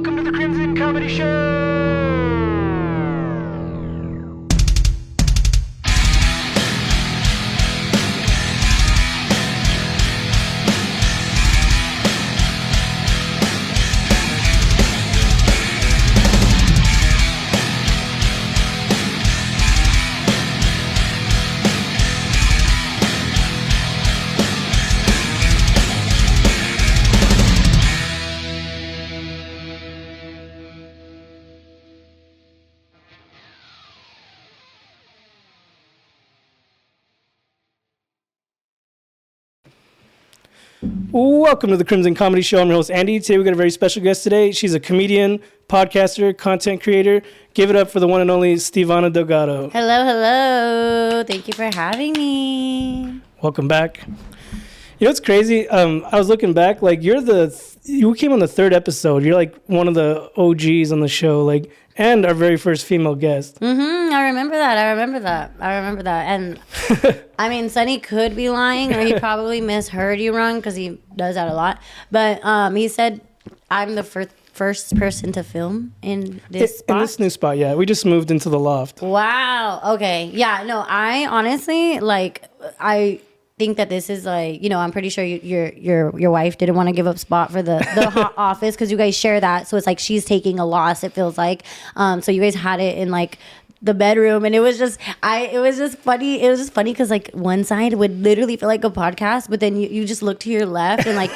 Welcome to the Crimson Comedy Show! Welcome to the Crimson Comedy Show. I'm your host, Andy. Today we got a very special guest today. She's a comedian, podcaster, content creator. Give it up for the one and only Stevona Delgado. Hello, hello. Thank you for having me. Welcome back. You know what's crazy? I was looking back, like you came on the third episode. You're like one of the OGs on the show, like, and our very first female guest. I remember that. And I mean, Sonny could be lying, or he probably misheard you wrong because he does that a lot. But he said I'm the first person to film in this spot. In this new spot, yeah. We just moved into the loft. Wow. Okay. Yeah. No. I honestly I think that this is like, I'm pretty sure your wife didn't want to give up spot for the hot office because you guys share that, so it's like she's taking a loss, it feels like. So you guys had it in like the bedroom, and it was just funny because like one side would literally feel like a podcast, but then you just look to your left and like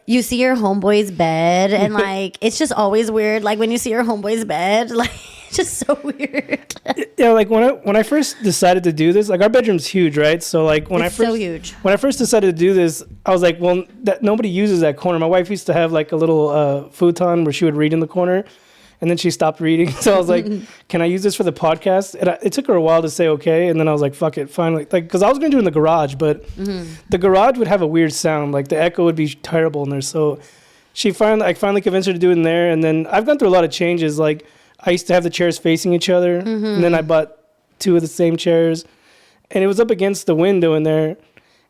you see your homeboy's bed, and like it's just always weird, like when you see your homeboy's bed, like it's just so weird. Yeah, like when I first decided to do this, like our bedroom's huge, right? So like when I first decided to do this, I was like, well, nobody uses that corner. My wife used to have like a little futon where she would read in the corner, and then she stopped reading. So I was like, can I use this for the podcast? And it took her a while to say okay, and then I was like, fuck it, finally. Like, because I was going to do it in the garage, but the garage would have a weird sound. Like the echo would be terrible in there. So I finally convinced her to do it in there. And then I've gone through a lot of changes. Like I used to have the chairs facing each other, and then I bought two of the same chairs, and it was up against the window in there.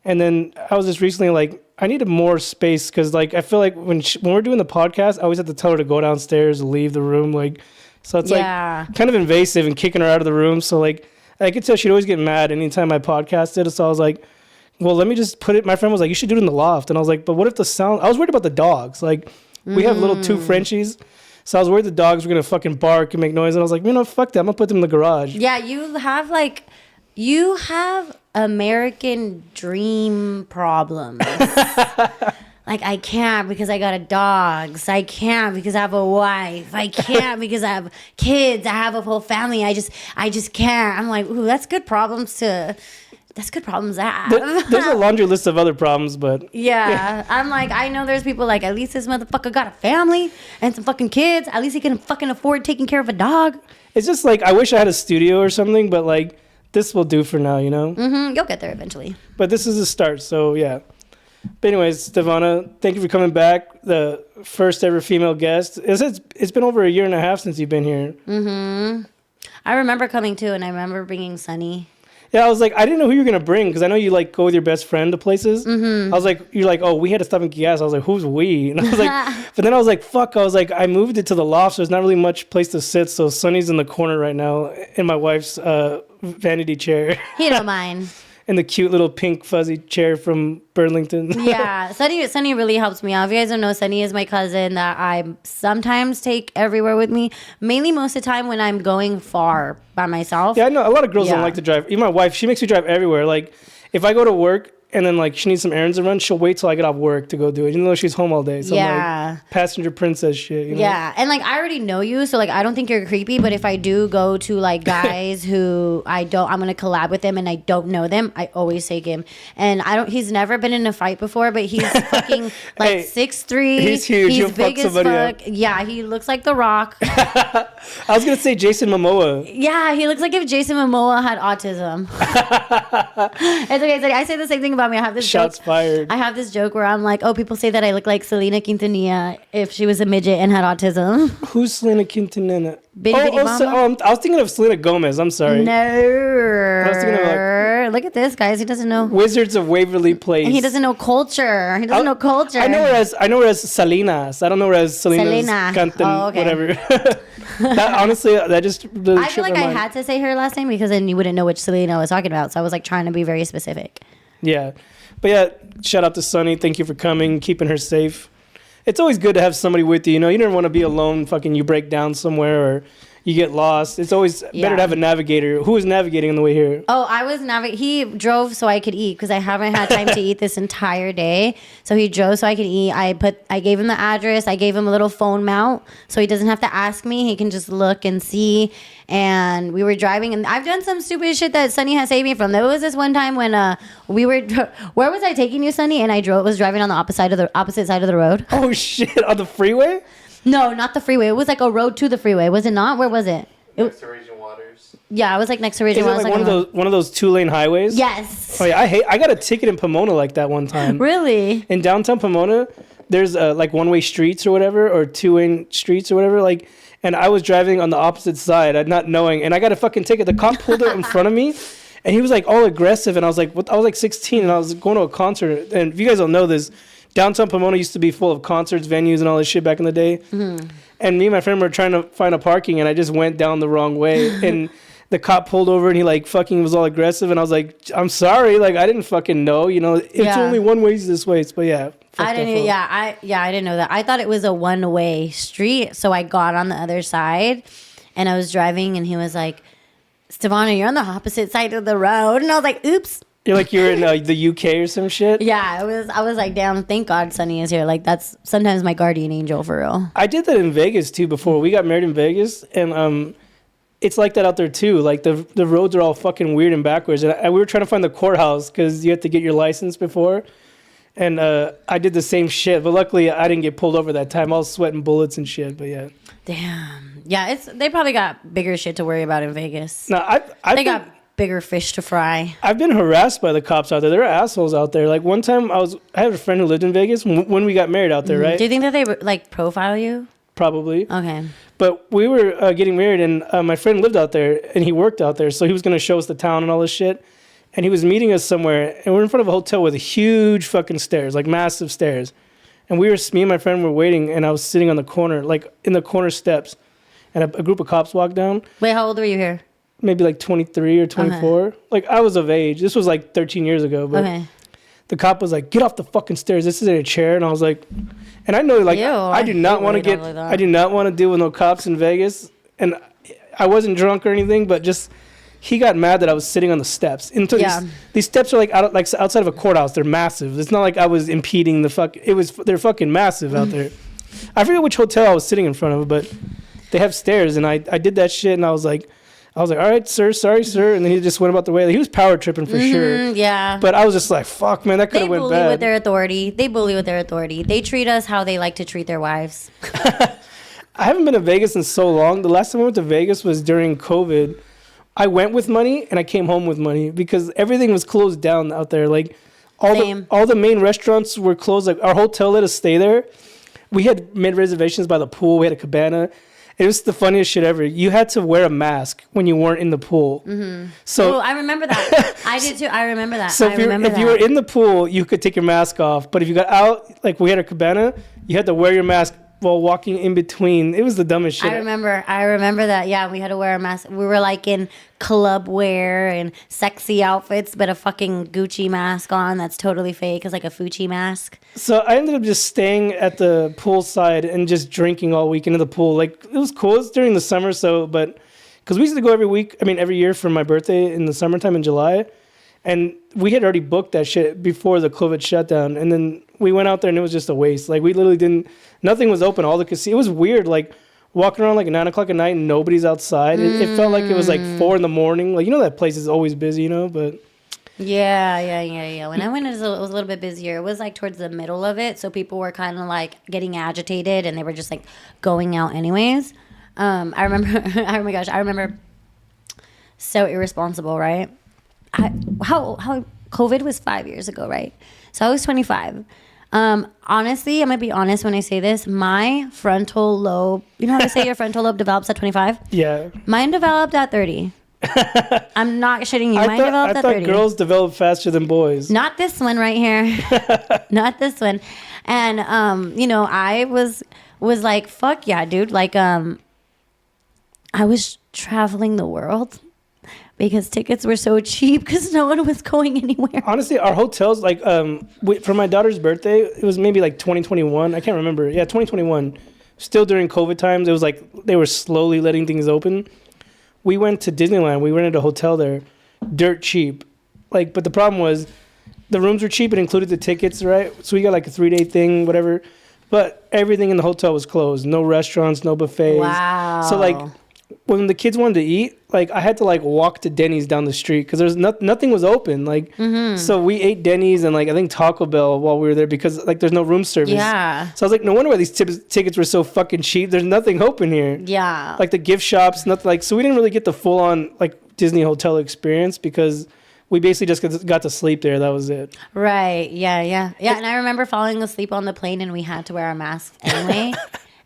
And then I was just recently like, I needed more space because like I feel like when we're doing the podcast, I always have to tell her to go downstairs, leave the room, like, so it's like kind of invasive and kicking her out of the room. So like I could tell she'd always get mad anytime I podcasted. So I was like, well, let me just put it. My friend was like, you should do it in the loft, and I was like, but what if the sound? I was worried about the dogs. Like we have little two Frenchies. So I was worried the dogs were going to fucking bark and make noise. And I was like, fuck that. I'm going to put them in the garage. Yeah, you have American dream problems. Like, I can't because I got a dog. So I can't because I have a wife. I can't because I have kids. I have a whole family. I just can't. I'm like, ooh, that's good problems to have. There's a laundry list of other problems, but... Yeah. I'm like, I know there's people like, at least this motherfucker got a family and some fucking kids. At least he can fucking afford taking care of a dog. It's just like, I wish I had a studio or something, but like, this will do for now, You'll get there eventually. But this is a start, so yeah. But anyways, Stevona, thank you for coming back. The first ever female guest. It's been over a year and a half since you've been here. I remember coming too, and I remember bringing Sonny. Yeah, I was like, I didn't know who you were going to bring because I know you like go with your best friend to places. I was like, you're like, oh, we had to stop and get gas. I was like, who's we? And I was like, but then I was like, fuck. I was like, I moved it to the loft, so there's not really much place to sit. So Sonny's in the corner right now in my wife's vanity chair. He don't mind. In the cute little pink fuzzy chair from Burlington. Yeah, Sonny really helps me out. If you guys don't know, Sonny is my cousin that I sometimes take everywhere with me. Mainly most of the time when I'm going far by myself. Yeah, I know. A lot of girls don't like to drive. Even my wife, she makes me drive everywhere. Like, if I go to work and then like she needs some errands to run, she'll wait till I get off work to go do it, even though she's home all day. So I'm like passenger princess shit. Yeah, and like I already know you, so like I don't think you're creepy. But if I do go to like guys who I'm gonna collab with them and I don't know them, I always take him. And he's never been in a fight before, but he's fucking like 6'3". He's huge. He's big as fuck. Up. Yeah, he looks like The Rock. I was gonna say Jason Momoa. Yeah, he looks like if Jason Momoa had autism. It's okay. I say the same thing about me. I have this Shots fired. I have this joke where I'm like, oh, people say that I look like Selena Quintanilla if she was a midget and had autism. Who's Selena Quintanilla? Bitty Bitty Mama? I was thinking of Selena Gomez. I'm sorry. No. I was thinking of here. Look at this, guys. He doesn't know. Wizards of Waverly Place. And he doesn't know culture. He doesn't know culture. I know her as Salinas. I don't know her as Salinas Canton, whatever. That honestly, that just really I feel like I had to say her last name because then you wouldn't know which Selena I was talking about. So I was like trying to be very specific. Yeah. But yeah, shout out to Sunny. Thank you for coming, keeping her safe. It's always good to have somebody with you. You know, you don't want to be alone. Fucking you break down somewhere or you get lost. It's always better to have a navigator. Who was navigating on the way here? Oh, I was He drove so I could eat because I haven't had time to eat this entire day. So he drove so I could eat. I gave him the address. I gave him a little phone mount so he doesn't have to ask me. He can just look and see. And we were driving, and I've done some stupid shit that Sunny has saved me from. There was this one time when we were, where was I taking you, Sunny? And I was driving on the opposite side of the road. Oh shit! On the freeway? No, not the freeway. It was like a road to the freeway. Was it not? Where was it? Next to Region Waters. Yeah, I was like next to Region Waters. Is it like one of those 2-lane highways? Yes. Oh yeah, I got a ticket in Pomona like that one time. Really? In downtown Pomona, there's like one-way streets or whatever, or 2-lane streets or whatever, like. And I was driving on the opposite side, not knowing, and I got a fucking ticket. The cop pulled it in front of me, and he was like all aggressive, and I was like, what? I was like 16, and I was going to a concert. And if you guys don't know this, downtown Pomona used to be full of concerts, venues, and all this shit back in the day. Mm-hmm. And me and my friend were trying to find a parking, and I just went down the wrong way, and the cop pulled over, and he like fucking was all aggressive, and I was like, I'm sorry, like I didn't fucking know, you know, it's only one way this way, but yeah. I didn't. I didn't know that. I thought it was a one-way street, so I got on the other side, and I was driving, and he was like, "Stevona, you're on the opposite side of the road," and I was like, "Oops." You're in the UK or some shit. Yeah, I was like, "Damn, thank God Sunny is here." Like that's sometimes my guardian angel for real. I did that in Vegas too before we got married in Vegas, and it's like that out there too. Like the roads are all fucking weird and backwards, and we were trying to find the courthouse because you have to get your license before. And I did the same shit, but luckily I didn't get pulled over that time. I was sweating bullets and shit, but yeah. Damn. Yeah, they probably got bigger shit to worry about in Vegas. No, they got bigger fish to fry. I've been harassed by the cops out there. There are assholes out there. Like one time I had a friend who lived in Vegas when we got married out there, right? Do you think that they like profile you? Probably. Okay. But we were getting married, and my friend lived out there, and he worked out there, so he was going to show us the town and all this shit. And he was meeting us somewhere, and we're in front of a hotel with huge fucking stairs, like massive stairs. And me and my friend were waiting, and I was sitting on the corner, like in the corner steps, and a group of cops walked down. Wait, how old were you here? Maybe like 23 or 24. Okay. Like I was of age. This was like 13 years ago. But the cop was like, "Get off the fucking stairs. This isn't a chair." And I was like, and I know like I do not want to deal with no cops in Vegas. And I wasn't drunk or anything, but just. He got mad that I was sitting on the steps. And these steps are like outside of a courthouse. They're massive. It's not like I was impeding the fuck. They're fucking massive out there. I forget which hotel I was sitting in front of, but they have stairs, and I did that shit, and I was like, all right, sir, sorry, sir, and then he just went about the way. Like, he was power tripping for sure. Yeah. But I was just like, fuck, man, that could have went bad. They bully with their authority. They treat us how they like to treat their wives. I haven't been to Vegas in so long. The last time I went to Vegas was during COVID. I went with money and I came home with money because everything was closed down out there. Like all the main restaurants were closed. Like our hotel let us stay there. We had made reservations by the pool. We had a cabana. It was the funniest shit ever. You had to wear a mask when you weren't in the pool. Mm-hmm. So I remember that. I did too. I remember that. So if you were in the pool, you could take your mask off. But if you got out, like we had a cabana, you had to wear your mask while walking in between. It was the dumbest shit. I remember that. Yeah, we had to wear a mask. We were like in club wear and sexy outfits, but a fucking Gucci mask on that's totally fake. It's like a Fucci mask. So I ended up just staying at the poolside and just drinking all weekend in the pool. Like it was cool. It was during the summer, but because we used to go every year for my birthday in the summertime in July. And we had already booked that shit before the COVID shutdown. And then we went out there and it was just a waste. Like we literally nothing was open. All the casinos, it was weird. Like walking around like 9 o'clock at night and nobody's outside. It felt like it was like 4 a.m. Like, you know, that place is always busy, you know, but. Yeah. When I went, it was a little bit busier. It was like towards the middle of it. So people were kind of like getting agitated and they were just like going out anyways. I remember, oh my gosh, I remember so irresponsible, right? How COVID was 5 years ago, right? So I was 25. Honestly, I'm gonna be honest when I say this. My frontal lobe, you know how they say your frontal lobe develops at 25? Yeah. Mine developed at 30. I'm not shitting you. Mine developed at 30. I thought girls develop faster than boys. Not this one right here. Not this one. And I was like, fuck yeah, dude. Like I was traveling the world because tickets were so cheap because no one was going anywhere. Honestly, our hotels, like for my daughter's birthday, it was maybe like 2021. I can't remember. Yeah, 2021. Still during COVID times. It was like they were slowly letting things open. We went to Disneyland. We rented a hotel there, dirt cheap. Like, but the problem was the rooms were cheap. It included the tickets, right? So we got like a 3-day thing, whatever. But everything in the hotel was closed. No restaurants, no buffets. Wow. So like when the kids wanted to eat, like I had to like walk to Denny's down the street because there's nothing was open. Like, so we ate Denny's and like I think Taco Bell while we were there because like there's no room service. Yeah. So I was like, no wonder why these tickets were so fucking cheap. There's nothing open here. Yeah. Like the gift shops, nothing. Like, so we didn't really get the full on like Disney hotel experience because we basically just got to sleep there. That was it. Right. Yeah. And I remember falling asleep on the plane and we had to wear our masks anyway.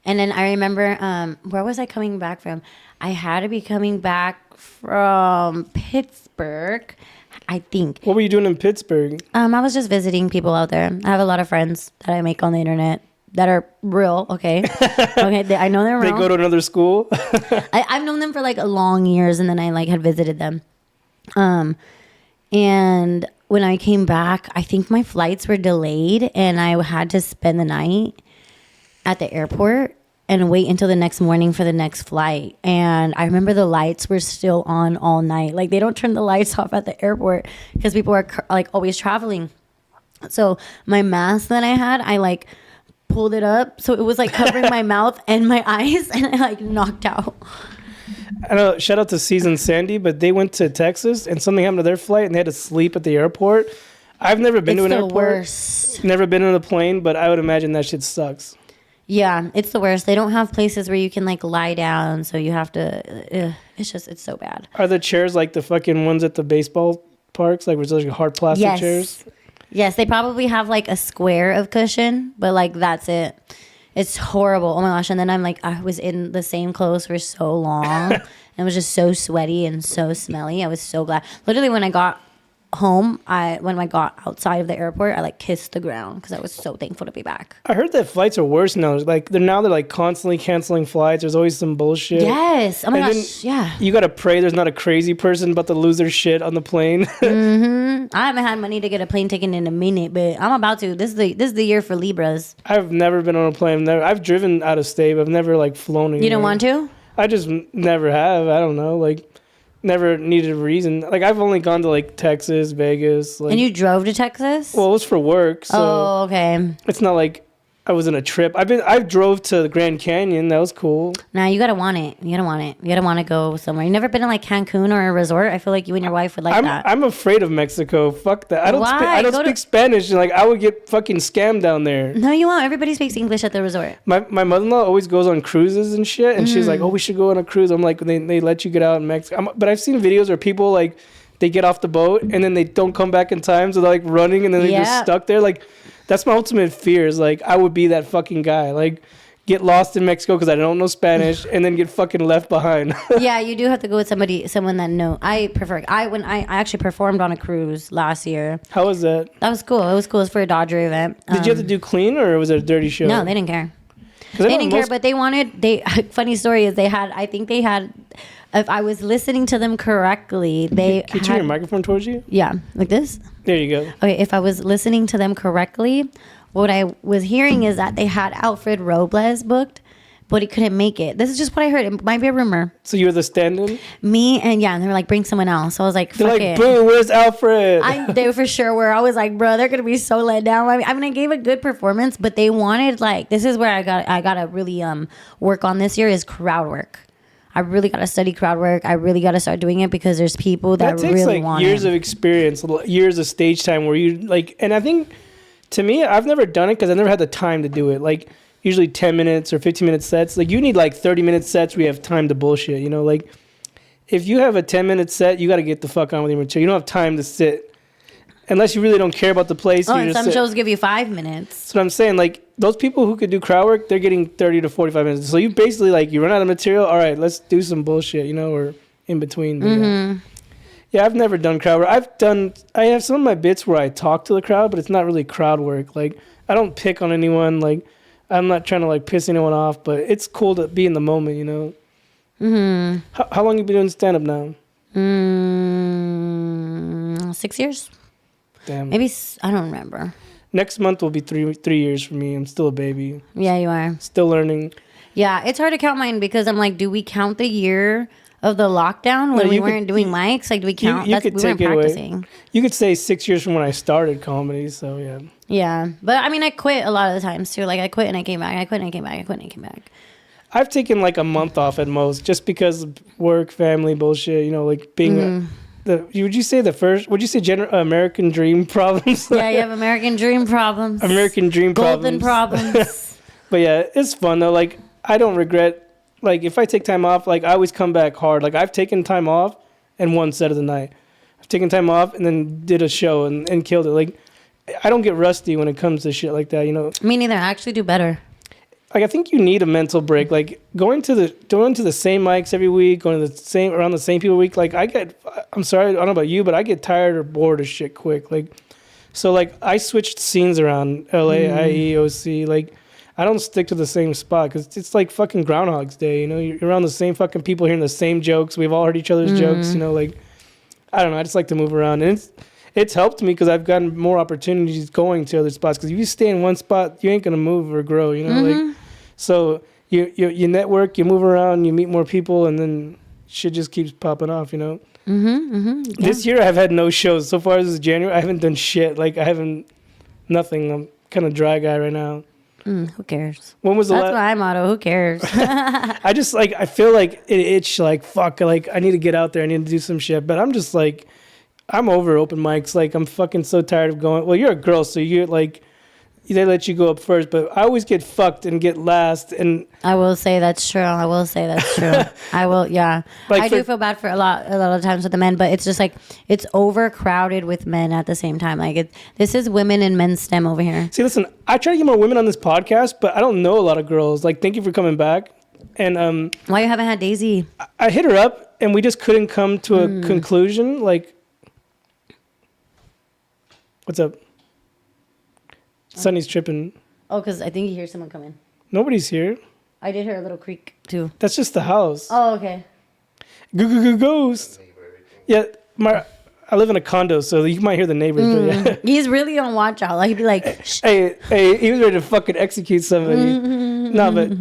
And then I remember, where was I coming back from? I had to be coming back from Pittsburgh, I think. What were you doing in Pittsburgh? I was just visiting people out there. I have a lot of friends that I make on the internet that are real. Okay. I know they're real. They go to another school? I've known them for like long years and then I like had visited them. And when I came back, I think my flights were delayed and I had to spend the night at the airport and wait until the next morning for the next flight. And I remember the lights were still on all night. Like they don't turn the lights off at the airport because people are like always traveling. So my mask that I had, I like pulled it up. So it was like covering my mouth and my eyes and I like knocked out. I know, shout out to Season Sandy, but they went to Texas and something happened to their flight and they had to sleep at the airport. I've never been to an airport. Worst. Never been on a plane, but I would imagine that shit sucks. Yeah, it's the worst. They don't have places where you can like lie down, so you have to. It's so bad. Are the chairs like the fucking ones at the baseball parks, like with like hard plastic chairs? Yes, they probably have like a square of cushion, but like that's it. It's horrible. Oh my gosh! And then I was in the same clothes for so long, and it was just so sweaty and so smelly. I was so glad. Literally, when I got home, when I got outside of the airport, I like kissed the ground because I was so thankful to be back. I heard that flights are worse now. Like they're like constantly canceling flights. There's always some bullshit. Yes. Oh my gosh. Yeah. You gotta pray there's not a crazy person about to lose their shit on the plane. I haven't had money to get a plane ticket in a minute, but I'm about to. This is the year for Libras. I've never been on a plane. I've driven out of state, but I've never like flown anywhere. You don't want to? I just never have. I don't know. Like. Never needed a reason. Like I've only gone to like Texas, Vegas. Like, and you drove to Texas? Well, it was for work. So oh, okay. It's not like I was on a trip. I drove to the Grand Canyon. That was cool. Nah, you gotta want it. You gotta want to go somewhere. You never been to like Cancun or a resort? I feel like you and your wife would like that. I'm afraid of Mexico. Fuck that. I don't. I don't speak Spanish. And like I would get fucking scammed down there. No, you won't. Everybody speaks English at the resort. My mother-in-law always goes on cruises and shit, and she's like, "Oh, we should go on a cruise." I'm like, they let you get out in Mexico. But I've seen videos where people like they get off the boat and then they don't come back in time, so they're like running and then they're just stuck there. Like that's my ultimate fear. Is like I would be that fucking guy. Like get lost in Mexico because I don't know Spanish and then get fucking left behind. Yeah, you do have to go with someone that knows. When I actually performed on a cruise last year. How was that? That was cool. It was cool. It was for a Dodger event. Did you have to do clean or was it a dirty show? No, they didn't care. They didn't care, but funny story is I think they had, if I was listening to them correctly, Can you turn your microphone towards you? Yeah, like this? There you go. Okay, if I was listening to them correctly, what I was hearing is that they had Alfred Robles booked, but he couldn't make it. This is just what I heard. It might be a rumor. So you were the stand-in? Me and they were like, bring someone else. So I was like, fuck it. Boo, where's Alfred? They for sure were. I was like, bro, they're gonna be so let down. I mean, I gave a good performance, but they wanted this is where I gotta really work on this year is crowd work. I really gotta study crowd work. I really gotta start doing it because there's people that takes really want years of experience, years of stage time where you like. And I think to me, I've never done it because I never had the time to do it. Like. Usually 10 minutes or 15-minute sets. Like, you need, 30-minute sets where you have time to bullshit, you know? Like, if you have a 10-minute set, you got to get the fuck on with your material. You don't have time to sit. Unless you really don't care about the place. Oh, and some shows give you 5 minutes. That's what I'm saying. Like, those people who could do crowd work, they're getting 30 to 45 minutes. So you basically, you run out of material. All right, let's do some bullshit, you know? Or in between. But yeah, I've never done crowd work. I have some of my bits where I talk to the crowd, but it's not really crowd work. Like, I don't pick on anyone. Like, I'm not trying to like piss anyone off, but it's cool to be in the moment, you know? How long have you been doing stand-up now? 6 years. Damn. Maybe, I don't remember. Next month will be 3 years for me. I'm still a baby. Yeah, you are. Still learning. Yeah, it's hard to count mine because I'm like, do we count the year of the lockdown when we weren't doing mics? Like, do we count? You could we weren't take it practicing. away. You could say 6 years from when I started comedy, so yeah. Yeah, but I mean, I quit a lot of the times too. Like, I quit and I came back. I quit and I came back. I quit and I came back. I've taken like a month off at most just because of work, family, bullshit, you know, like being... would you say American dream problems? Yeah, you have American dream problems. American dream Golden problems. But yeah, it's fun though. Like, I don't regret, like, if I take time off, like, I always come back hard. Like, I've taken time off and one set of the night. I've taken time off and then did a show and killed it. Like, I don't get rusty when it comes to shit like that, you know? Me neither. I actually do better. Like, I think you need a mental break. Like, going to the same mics every week, going to around the same people a week. Like, I'm sorry, I don't know about you, but I get tired or bored of shit quick. Like, so like I switched scenes around LA, IE, OC. Like, I don't stick to the same spot because it's like fucking Groundhog's Day. You know, you're around the same fucking people, hearing the same jokes. We've all heard each other's jokes. You know, like, I don't know. I just like to move around, and it's helped me because I've gotten more opportunities going to other spots. Because if you stay in one spot, you ain't gonna move or grow. You know, like. So you network, you move around, you meet more people, and then shit just keeps popping off, you know? Yeah. This year I've had no shows. So far as January, I haven't done shit. Like, nothing. I'm kind of dry guy right now. Who cares? When was That's my motto. Who cares? I just, like, I feel like it itch, like, fuck, like, I need to get out there. I need to do some shit. But I'm just, like, I'm over open mics. Like, I'm fucking so tired of going. Well, you're a girl, so you're, like... They let you go up first, but I always get fucked and get last. And I will say that's true. I will, yeah. Like, I do feel bad for a lot of times with the men, but it's just like it's overcrowded with men at the same time. Like, this is women and men's STEM over here. See, listen, I try to get more women on this podcast, but I don't know a lot of girls. Like, thank you for coming back. And why you haven't had Daisy? I hit her up, and we just couldn't come to a conclusion. Like, what's up? Sonny's tripping. Oh, because I think you hear someone coming. Nobody's here. I did hear a little creak, too. That's just the house. Oh, okay. Ghost. Yeah, I live in a condo, so you might hear the neighbors. But yeah. He's really on watch out. Like, he'd be like, shh. Hey, he was ready to fucking execute somebody. No, but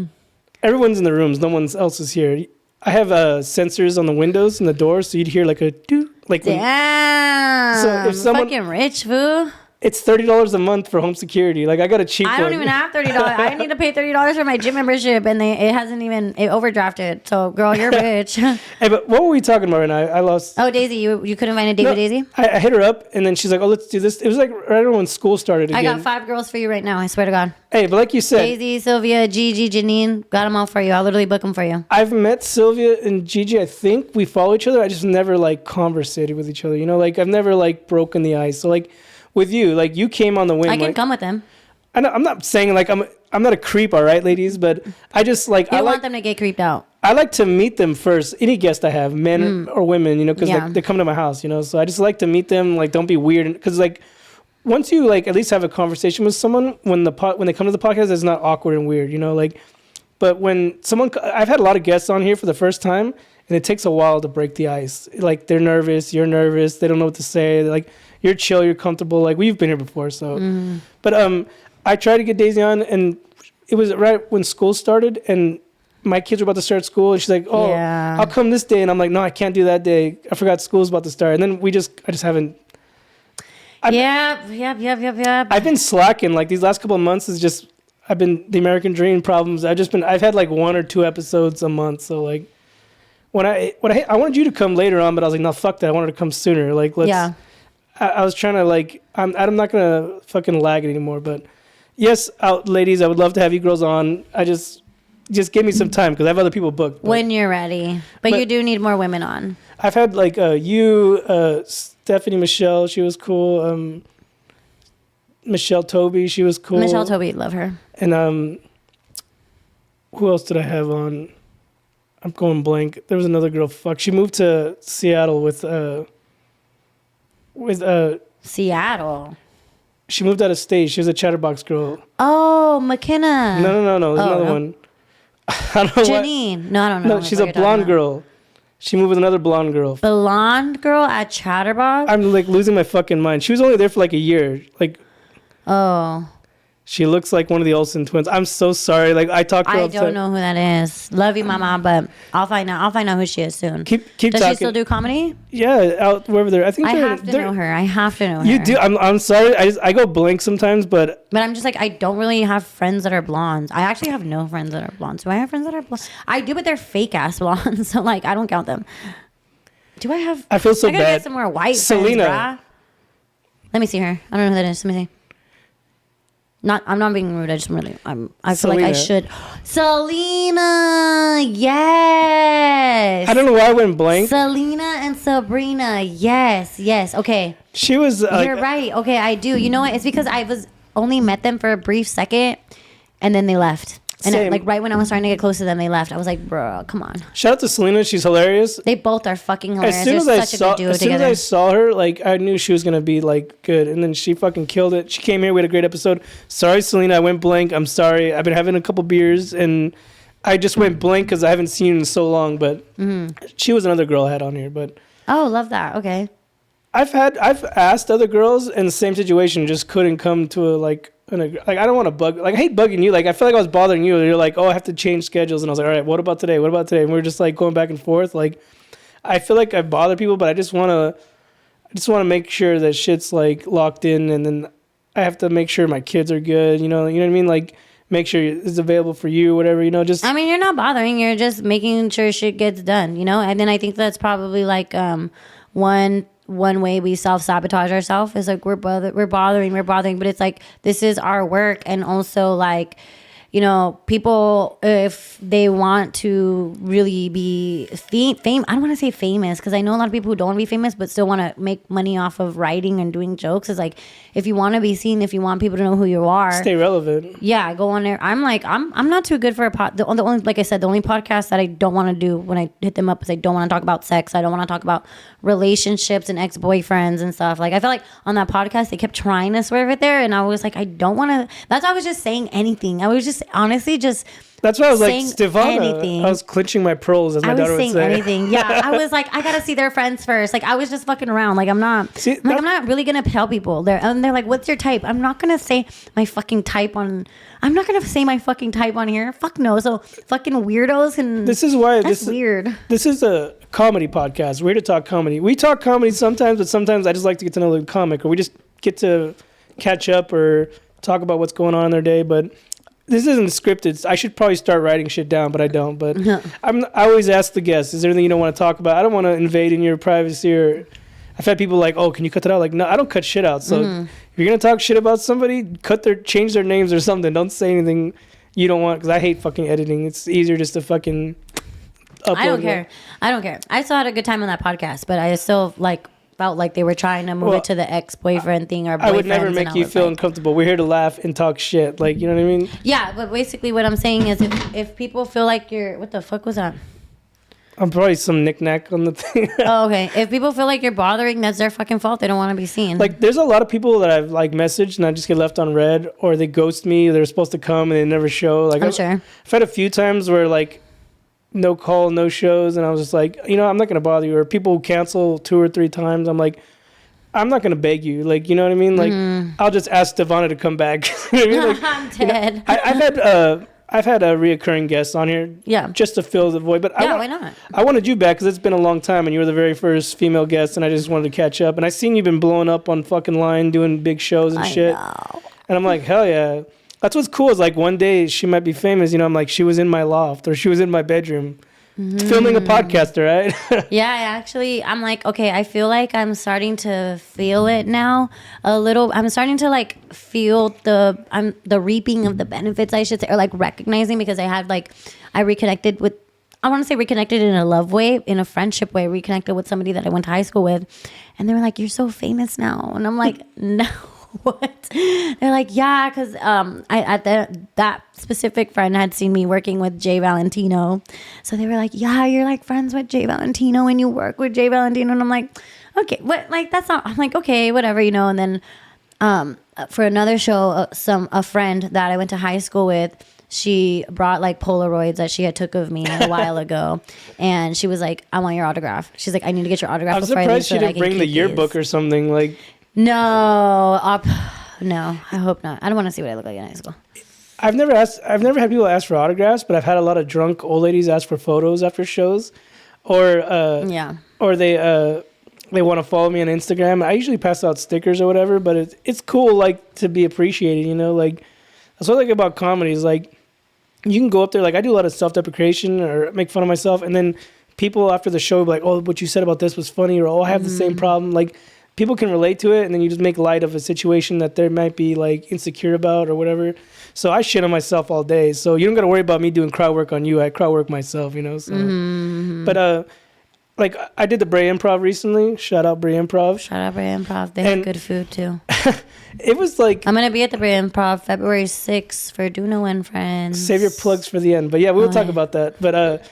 everyone's in the rooms. No one else is here. I have sensors on the windows and the doors, so you'd hear like a doo. Like damn. So if someone... Fucking rich, fool. It's $30 a month for home security. Like, I got a cheap one. I don't even have $30. I need to pay $30 for my gym membership, and it overdrafted. So, girl, you're rich. Hey, but what were we talking about right now? I lost. Oh, Daisy, you couldn't find a date with Daisy? I hit her up, and then she's like, "Oh, let's do this." It was like right when school started again. I got 5 girls for you right now. I swear to God. Hey, but like you said, Daisy, Sylvia, Gigi, Janine, got them all for you. I'll literally book them for you. I've met Sylvia and Gigi. I think we follow each other. I just never like conversated with each other. You know, like I've never like broken the ice. So like. With you, like you came on the whim. I can come with them. I know, I'm not saying like I'm not a creep, all right, ladies, but I just like I want them to get creeped out. I like to meet them first. Any guest I have, men or women, you know, because they come to my house, you know. So I just like to meet them. Like, don't be weird, because like once you like at least have a conversation with someone when they come to the podcast, it's not awkward and weird, you know. Like, but when I've had a lot of guests on here for the first time, and it takes a while to break the ice. Like they're nervous, you're nervous, they don't know what to say. They're like. You're chill, you're comfortable. Like, we've been here before, so. But I tried to get Daisy on, and it was right when school started, and my kids were about to start school, and she's like, "Oh, I'll come this day," and I'm like, "No, I can't do that day. I forgot school's about to start." And then I just haven't. Yep. I've been slacking. Like these last couple of months I've been the American dream problems. I've had like 1 or 2 episodes a month. So like, I wanted you to come later on, but I was like, no, fuck that. I wanted to come sooner. Like, let's. Yeah. I was trying to like, I'm not going to fucking lag it anymore, but yes, ladies, I would love to have you girls on. I just give me some time because I have other people booked. When you're ready. But you do need more women on. I've had like Stephanie Michelle, she was cool. Michelle Toby, she was cool. Michelle Toby, love her. And who else did I have on? I'm going blank. There was another girl. Fuck. She moved to Seattle with Seattle. She moved out of state. She was a Chatterbox girl. Oh, McKenna. No. There's another one. I don't know. Janine. No, I don't know. No, she's a blonde girl. She moved with another blonde girl. Blonde girl at Chatterbox? I'm like losing my fucking mind. She was only there for like a year. Like, oh. She looks like one of the Olsen twins. I'm so sorry. Like I talked to her. I don't know who that is. Love you, mama, but I'll find out. I'll find out who she is soon. Keep Does talking. She still do comedy? Yeah, out wherever they're. I think I have to know her. I have to know her. You do. I'm sorry. I go blank sometimes, but I'm just like I don't really have friends that are blondes. I actually have no friends that are blondes. Do I have friends that are blondes? I do, but they're fake ass blondes. So like I don't count them. Do I have? I feel so I gotta bad. Get some more white Selena. Friends, let me see her. I don't know who that is. Let me see. I'm not being rude. I just really, I feel like I should. Selena, yes. I don't know why I went blank. Selena and Sabrina, yes. Okay. She was. You're right. Okay, I do. You know what? It's because I was only met them for a brief second, and then they left. And like right when I was trying to get close to them, they left. I was like, bro, come on. Shout out to Selena. She's hilarious. They both are fucking hilarious. As soon as I saw her, like I knew she was gonna be like good, and then she fucking killed it. She came here. We had a great episode. Sorry, Selena. I went blank. I'm sorry. I've been having a couple beers, and I just went blank because I haven't seen you in so long. But she was another girl I had on here. But love that. Okay. I've asked other girls in the same situation, just couldn't come to I don't want to bug. Like I hate bugging you. Like I feel like I was bothering you. You're like, oh, I have to change schedules, and I was like, all right, what about today? And we're just like going back and forth. Like I feel like I bother people, but I just want to make sure that shit's like locked in, and then I have to make sure my kids are good. You know what I mean? Like make sure it's available for you, whatever. You know, just. I mean, you're not bothering. You're just making sure shit gets done. You know, and then I think that's probably like one way we self-sabotage ourselves is like we're bothering, but it's like this is our work. And also like, you know, people, if they want to really be I don't want to say famous, because I know a lot of people who don't want to be famous but still want to make money off of writing and doing jokes. Is like, if you want to be seen, if you want people to know who you are, stay relevant. Yeah, go on there. I'm like, I'm not too good for a the only, like I said, the only podcast that I don't want to do when I hit them up is I don't want to talk about sex. I don't want to talk about relationships and ex-boyfriends and stuff. Like I feel like on that podcast they kept trying to swerve it there, and I was like, I don't want to. That's why I was just saying anything. I was just honestly just. That's why I was like, Stevona. I was clenching my pearls, as my daughter would say. I was saying anything. Yeah, I was like, I gotta see their friends first. Like I was just fucking around. Like I'm not really gonna tell people. They're like, what's your type? I'm not gonna say my fucking type on. I'm not gonna say my fucking type on here. Fuck no. So fucking weirdos and. This is why that's weird. This is a comedy podcast. We're here to talk comedy. We talk comedy sometimes, but sometimes I just like to get to know the comic, or we just get to catch up or talk about what's going on in their day. But this isn't scripted. I should probably start writing shit down, but I don't. But I always ask the guests, is there anything you don't want to talk about? I don't want to invade in your privacy. Or I've had people like, oh, can you cut that out? Like, no, I don't cut shit out. So if you're going to talk shit about somebody, change their names or something. Don't say anything you don't want, because I hate fucking editing. It's easier just to fucking upload. I don't care. I still had a good time on that podcast, but I still felt like they were trying to move it to the ex-boyfriend thing or boyfriends. I would never make you feel uncomfortable. We're here to laugh and talk shit. Like, you know what I mean? Yeah, but basically what I'm saying is if people feel like you're... What the fuck was that? I'm probably some knick-knack on the thing. Oh, okay. If people feel like you're bothering, that's their fucking fault. They don't want to be seen. Like, there's a lot of people that I've messaged and I just get left on red, or they ghost me. They're supposed to come and they never show. Like, I'm sure. I've had a few times where no call, no shows, and I was just like, I'm not gonna bother you. Or people who cancel 2 or 3 times, I'm like, I'm not gonna beg you. Like, you know what I mean? Like, I'll just ask Stevona to come back. You know what I mean? Like, I'm dead. I've had a reoccurring guest on here, just to fill the void. But why not? I wanted you back because it's been a long time, and you were the very first female guest, and I just wanted to catch up. And I seen you've been blowing up on fucking Line, doing big shows and shit. Know. And I'm like, hell yeah. That's what's cool. Is like one day she might be famous. I'm like, she was in my loft or she was in my bedroom. Filming a podcast, right? Yeah, I'm like, okay, I feel like I'm starting to feel it now a little. I'm starting to feel the reaping of the benefits, I should say, or recognizing, because I reconnected with, I want to say reconnected in a love way, in a friendship way, reconnected with somebody that I went to high school with, and they were like, you're so famous now. And I'm like, no. what? They're like, yeah, because that specific friend had seen me working with Jay Valentino. So they were like, yeah, you're like friends with Jay Valentino and you work with Jay Valentino. And I'm like, okay, what? Like, that's not, I'm like, okay, whatever, you know. And then for another show, a friend that I went to high school with, she brought like Polaroids that she had took of me a while ago, and she was like, "I want your autograph." She's like, "I need to get your autograph." I'm surprised she didn't bring the yearbook or something. Like, no, I hope not. I don't want to see what I look like in high school. I've never had people ask for autographs, but I've had a lot of drunk old ladies ask for photos after shows, or they want to follow me on Instagram. I usually pass out stickers or whatever, but it's cool, like, to be appreciated, you know. Like, that's what I like about comedy is, like, you can go up there, like, I do a lot of self-deprecation or make fun of myself, and then people after the show will be like, oh, what you said about this was funny, or, oh, I have the same problem. Like, people can relate to it, and then you just make light of a situation that they might be, like, insecure about or whatever. So I shit on myself all day. So you don't got to worry about me doing crowd work on you. I crowd work myself, you know. So, but like, I did the Bray Improv recently. Shout out Bray Improv. Shout out Bray Improv. They have good food too. It was like, I'm gonna be at the Bray Improv February 6th for Duno and Friends. Save your plugs for the end. But yeah, we'll talk about that. But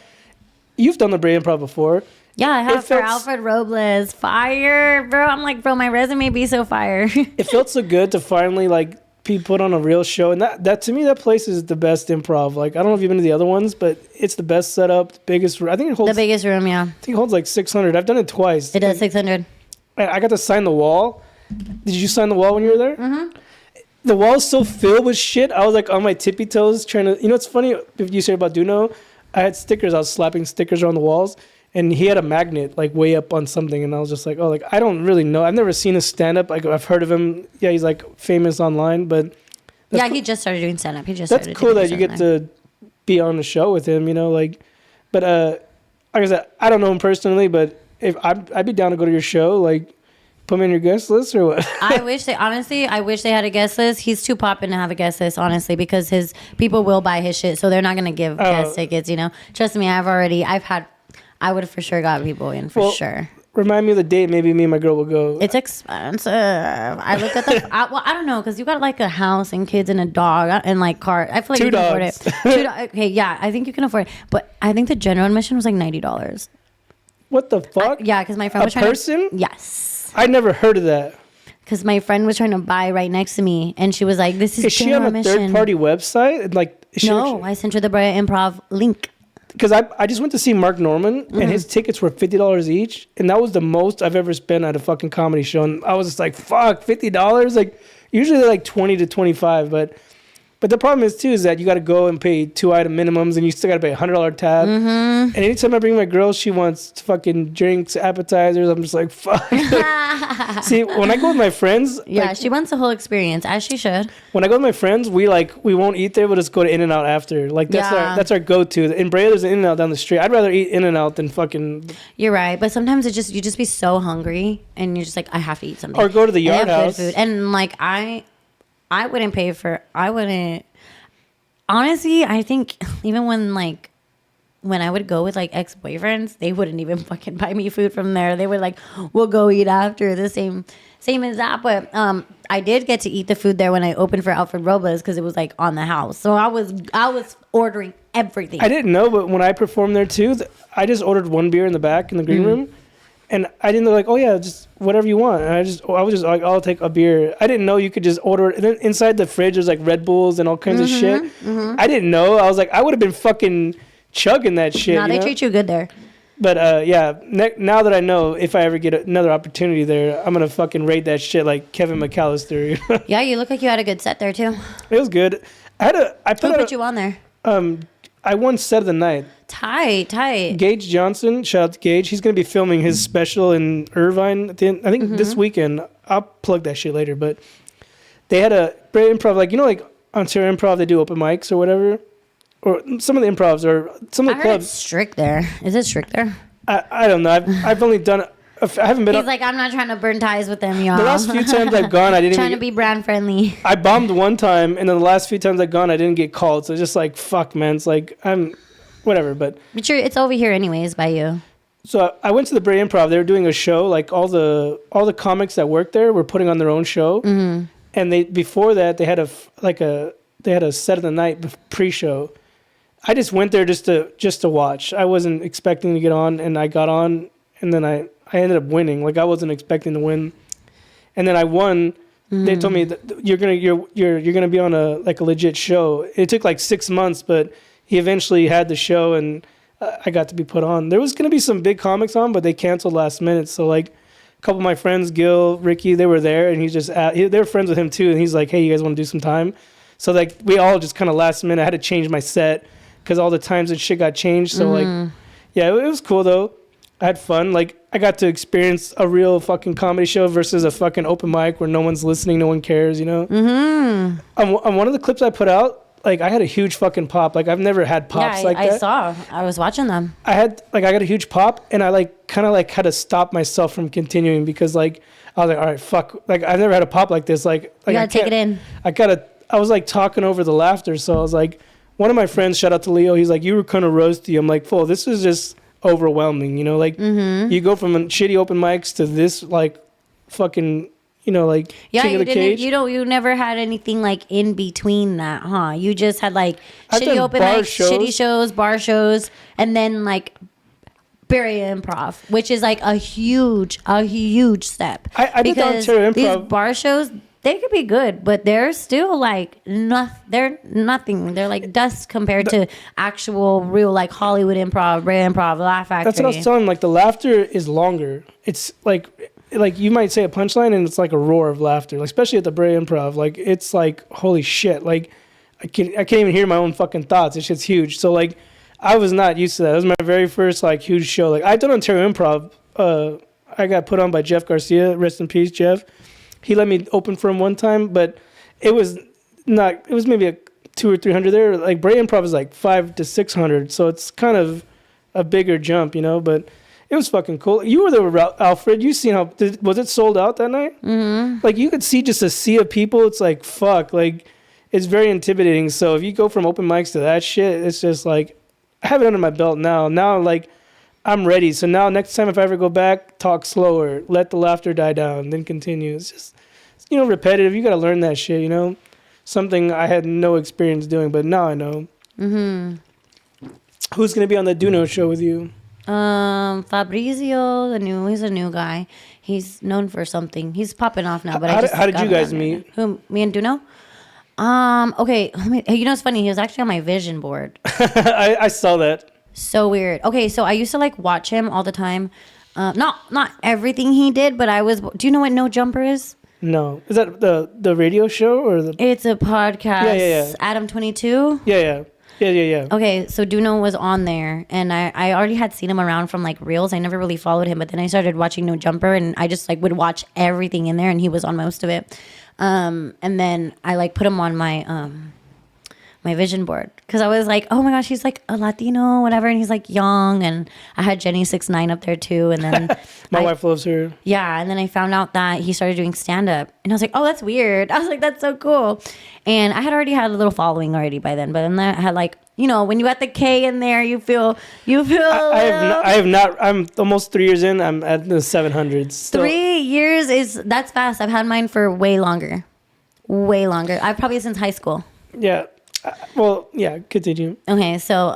you've done the Bray Improv before. Yeah, I have for Alfred Robles. Fire, bro. I'm like, bro, my resume be so fire. It felt so good to finally like be put on a real show, and that to me, that place is the best improv. Like, I don't know if you've been to the other ones, but it's the best setup, the biggest. I think it holds the biggest room. Yeah, I think it holds like 600. I've done it twice. It does 600. I got to sign the wall. Did you sign the wall when you were there? Mm-hmm. The wall is so filled with shit. I was like on my tippy toes trying to. You know, it's funny if you say about Duno. I had stickers. I was slapping stickers around the walls. And he had a magnet like way up on something, and I was just like, oh, like, I don't really know. I've never seen a stand-up. Like, I've heard of him. Yeah, he's like famous online, but yeah, he just started doing stand-up. That's cool that you get to be on the show with him. You know, like, but like I said, I don't know him personally, but if I'd be down to go to your show, like, put me on your guest list or what? I wish they had a guest list. He's too poppin' to have a guest list, honestly, because his people will buy his shit, so they're not gonna give guest tickets. You know, trust me, I would have for sure got people in for sure. Remind me of the date. Maybe me and my girl will go. It's expensive. I looked at the. I don't know, because you got like a house and kids and a dog and like car. I feel like you can afford it. Okay, yeah, I think you can afford it. But I think the general admission was like $90. What the fuck? Yeah, because my friend was trying to. A person? Yes. I never heard of that. Because my friend was trying to buy right next to me, and she was like, "This is general admission." Is she on a third-party website? Like, no, I sent her the Brea Improv link. Because I just went to see Mark Norman, and his tickets were $50 each, and that was the most I've ever spent at a fucking comedy show. And I was just like, fuck, $50? Like, usually they're like 20 to 25, but the problem is too is that you got to go and pay 2-item minimums, and you still got to pay $100 tab. And anytime I bring my girl, she wants fucking drinks, appetizers. I'm just like, fuck. See, when I go with my friends, yeah, she wants the whole experience, as she should. When I go with my friends, we won't eat there. We'll just go to In-N-Out after. Like, that's our go-to. In Brea, there's an In-N-Out down the street. I'd rather eat In-N-Out than fucking. You're right, but sometimes you just be so hungry, and you're just like, I have to eat something. Or go to the Yard House. Good food. And like I wouldn't pay for. I wouldn't. Honestly, I think even when I would go with like ex-boyfriends, they wouldn't even fucking buy me food from there. They would like, we'll go eat after, the same as that. But I did get to eat the food there when I opened for Alfred Robles, because it was like on the house. So I was ordering everything. I didn't know, but when I performed there too, I just ordered one beer in the back in the green room. And I didn't know, like, oh yeah, just whatever you want. And I was just like, I'll take a beer. I didn't know you could just order. And then inside the fridge, there's like Red Bulls and all kinds of shit. I didn't know. I was like, I would have been fucking chugging that shit. No, they treat you good there. But yeah, now that I know, if I ever get another opportunity there, I'm gonna fucking rate that shit like Kevin McAllister. Yeah, you look like you had a good set there too. It was good. Who put you on there? I won set of the night. Tight. Gage Johnson, shout out to Gage. He's going to be filming his special in Irvine at the end, I think this weekend. I'll plug that shit later. But they had a Brea Improv, like, you know, like Ontario Improv, they do open mics or whatever. Or some of the improvs or some of the clubs. It's strict there. Is it strict there? I don't know. I've only done it. I haven't been. He's like, I'm not trying to burn ties with them, y'all. The last few times I've gone, I didn't trying to be brand friendly. I bombed one time, and then the last few times I've gone, I didn't get called. So it's just like, fuck, man. It's like, I'm whatever. But it's over here anyways by you. So I went to the Brea Improv. They were doing a show. Like all the comics that work there were putting on their own show. And and before that they had a set of the night pre-show. I just went there just to watch. I wasn't expecting to get on, and I got on, and then I ended up winning. Like I wasn't expecting to win, and then I won. They told me that you're gonna be on a legit show. It took like 6 months, but he eventually had the show, and I got to be put on. There was gonna be some big comics on, but they canceled last minute. So like a couple of my friends, Gil, Ricky, they were there, and they were friends with him too. And he's like, "Hey, you guys want to do some time?" So like we all just kind of last minute. I had to change my set because all the times and shit got changed. So like, yeah, it was cool though. I had fun. Like I got to experience a real fucking comedy show versus a fucking open mic where no one's listening, no one cares, you know? On one of the clips I put out, like I had a huge fucking pop. Like I've never had pops that. I was watching them. I got a huge pop, and I kind of had to stop myself from continuing because like I was like, all right, fuck. Like I've never had a pop like this. Like you gotta take it in. I was like talking over the laughter, so I was like, one of my friends, shout out to Leo, he's like, you were kind of roasty. I'm like, fool, this is just overwhelming, you know, like you go from shitty open mics to this like fucking, you know, like King of the Cage. You never had anything like in between that, huh? You just had like shitty open mics, shitty shows, bar shows, and then like barrier improv, which is like a huge step. I did Ontario Improv. These bar shows, they could be good, but they're still like they're nothing. They're like dust compared to actual real like Hollywood improv, Bray Improv, Laugh Factory. That's what I was telling him. Like the laughter is longer. It's like you might say a punchline and it's like a roar of laughter. Like especially at the Bray Improv, like it's like holy shit. Like I can't even hear my own fucking thoughts. It's just huge. So like I was not used to that. It was my very first like huge show. Like I've done Ontario Improv. I got put on by Jeff Garcia. Rest in peace, Jeff. He let me open for him one time, but it was maybe a 200 or 300 there. Like Bray Improv is like 500 to 600, so it's kind of a bigger jump, you know. But it was fucking cool. You were there, Alfred. You seen was it sold out that night? Mm-hmm. Like you could see just a sea of people. It's like fuck. Like it's very intimidating. So if you go from open mics to that shit, it's just like I have it under my belt now. Now like I'm ready. So now next time if I ever go back, talk slower, let the laughter die down, then continue. It's just, you know, repetitive. You got to learn that shit, you know? Something I had no experience doing, but now I know. Mm-hmm. Who's going to be on the Duno show with you? Fabrizio, he's a new guy. He's known for something. He's popping off now, but how did you guys meet? Who, me and Duno? Okay. You know, it's funny. He was actually on my vision board. I saw that. So weird. Okay, so I used to like watch him all the time. Not everything he did, but do you know what No Jumper is? No. Is that the radio show or the? It's a podcast. Yeah. Adam 22. Yeah. Okay, so Duno was on there, and I already had seen him around from like reels. I never really followed him, but then I started watching No Jumper, and I just like would watch everything in there, and he was on most of it. And then I like put him on my vision board because I was like, oh my gosh, he's like a Latino, whatever, and he's like young, and I had Jenny 6ix9ine up there too, and then my wife loves her. Yeah, and then I found out that he started doing stand up, and I was like, oh, that's weird. I was like, that's so cool, and I had already had a little following already by then, but then I had like, you know, when you got the K in there, you feel. I have not. I'm almost 3 years in. I'm at the 700s. Still. 3 years that's fast. I've had mine for way longer. I've probably since high school. Yeah. Well, yeah, continue. Okay, so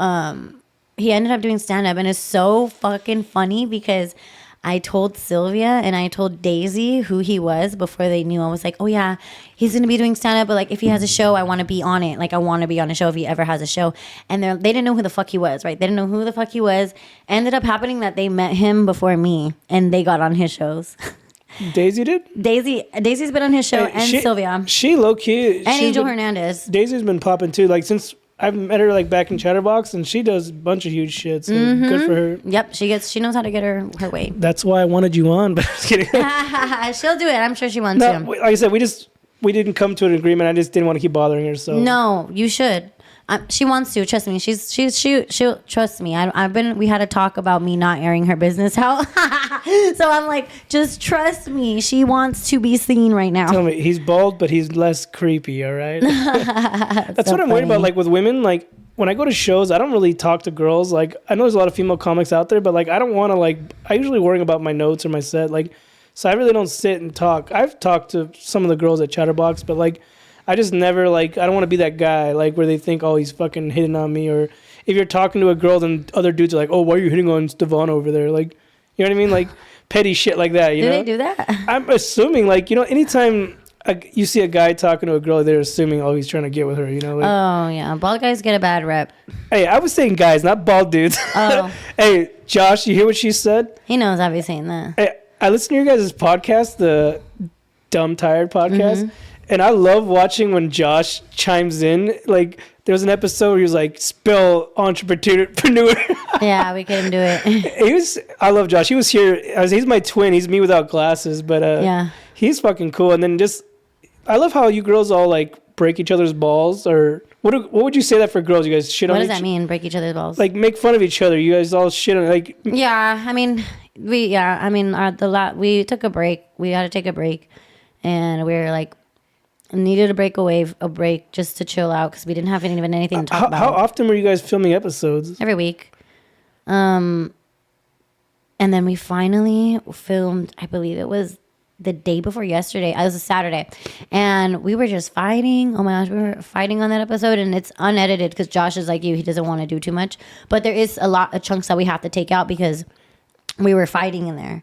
he ended up doing stand-up, and it's so fucking funny because I told Sylvia and I told Daisy who he was before they knew. I was like, oh yeah, he's going to be doing stand-up, but like if he has a show, I want to be on it. Like I want to be on a show if he ever has a show. And they didn't know who the fuck he was, right? They didn't know who the fuck he was. Ended up happening that they met him before me, and they got on his shows. Daisy did? Daisy's been on his show, and Sylvia. She low-key. And Angel Hernandez. Daisy's been popping too. Like since I've met her like back in Chatterbox, and she does a bunch of huge shit. So good for her. Yep, she knows how to get her weight. That's why I wanted you on, but I'm just kidding. She'll do it. I'm sure she wants to. Like I said, we didn't come to an agreement. I just didn't want to keep bothering her. So no, you should. She wants to, trust me. She'll trust me. We had a talk about me not airing her business out. So I'm like, just trust me. She wants to be seen right now. Tell me, he's bald, but he's less creepy. All right. That's so what I'm worried about. Like with women, like when I go to shows, I don't really talk to girls. Like I know there's a lot of female comics out there, but like I don't want to like. I usually worry about my notes or my set. Like So I really don't sit and talk. I've talked to some of the girls at Chatterbox, but like, I just never like, I don't want to be that guy like where they think, oh, he's fucking hitting on me. Or if you're talking to a girl, then other dudes are like, oh, why are you hitting on Stevona over there? Like, you know what I mean? Like petty shit like that. You know? They do that? I'm assuming like, you know, anytime you see a guy talking to a girl, they're assuming, oh, he's trying to get with her, you know? Like, oh, yeah. Bald guys get a bad rep. Hey, I was saying guys, not bald dudes. Oh. Hey, Josh, you hear what she said? He knows I'll be saying that. Hey, I listen to your guys' podcast, the Dumb Tired podcast, and I love watching when Josh chimes in. Like, there was an episode where he was like, "Spill entrepreneur." Yeah, we couldn't do it. I love Josh. He was here. He's my twin. He's me without glasses, but yeah, he's fucking cool. And then I love how you girls all like break each other's balls, or what would you say that for girls? You guys shit on. What does that mean? Break each other's balls? Like make fun of each other. You guys all shit on like. Yeah, I mean, we took a break. We had to take a break, and we were like needed a break just to chill out because we didn't have anything to talk about. How often were you guys filming episodes? Every week. And then we finally filmed. I believe it was the day before yesterday. It was a Saturday, and we were just fighting. Oh my gosh, we were fighting on that episode, and it's unedited because Josh is like you; he doesn't want to do too much. But there is a lot of chunks that we have to take out because we were fighting in there,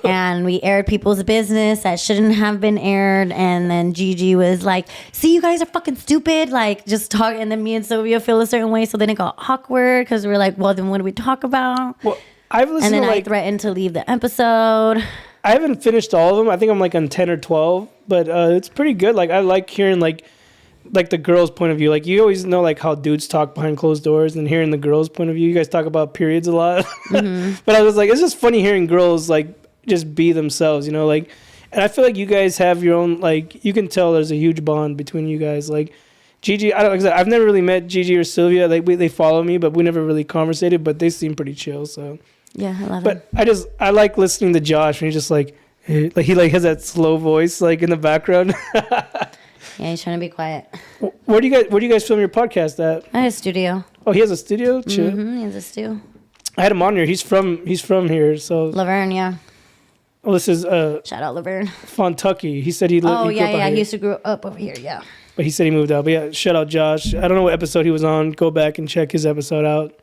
and we aired people's business that shouldn't have been aired. And then Gigi was like, "See, you guys are fucking stupid." Like just talk, and then me and Sylvia feel a certain way, so then it got awkward because we were like, "Well, then what do we talk about?" Well, I've listened. And then to I threatened to leave the episode. I haven't finished all of them. I think I'm like on 10 or 12, but it's pretty good. Like I like hearing like the girls' point of view. Like you always know like how dudes talk behind closed doors, and hearing the girls' point of view. You guys talk about periods a lot, but I was like, it's just funny hearing girls like just be themselves, you know, like. And I feel like you guys have your own like. You can tell there's a huge bond between you guys. Like Gigi, I've never really met Gigi or Sylvia. Like they follow me, but we never really conversated. But they seem pretty chill, so. Yeah, I love it. But I like listening to Josh, and he's just like he has that slow voice like in the background. Yeah, he's trying to be quiet. Where do you guys film your podcast at? I have a studio. Oh, he has a studio? Chill. He has a studio. I had him on here. He's from here, so Laverne, yeah. Well, this is shout out Laverne. Fontucky. He said he lived. Oh yeah. He used to grow up over here, yeah. But he said he moved out. But yeah, shout out Josh. I don't know what episode he was on. Go back and check his episode out.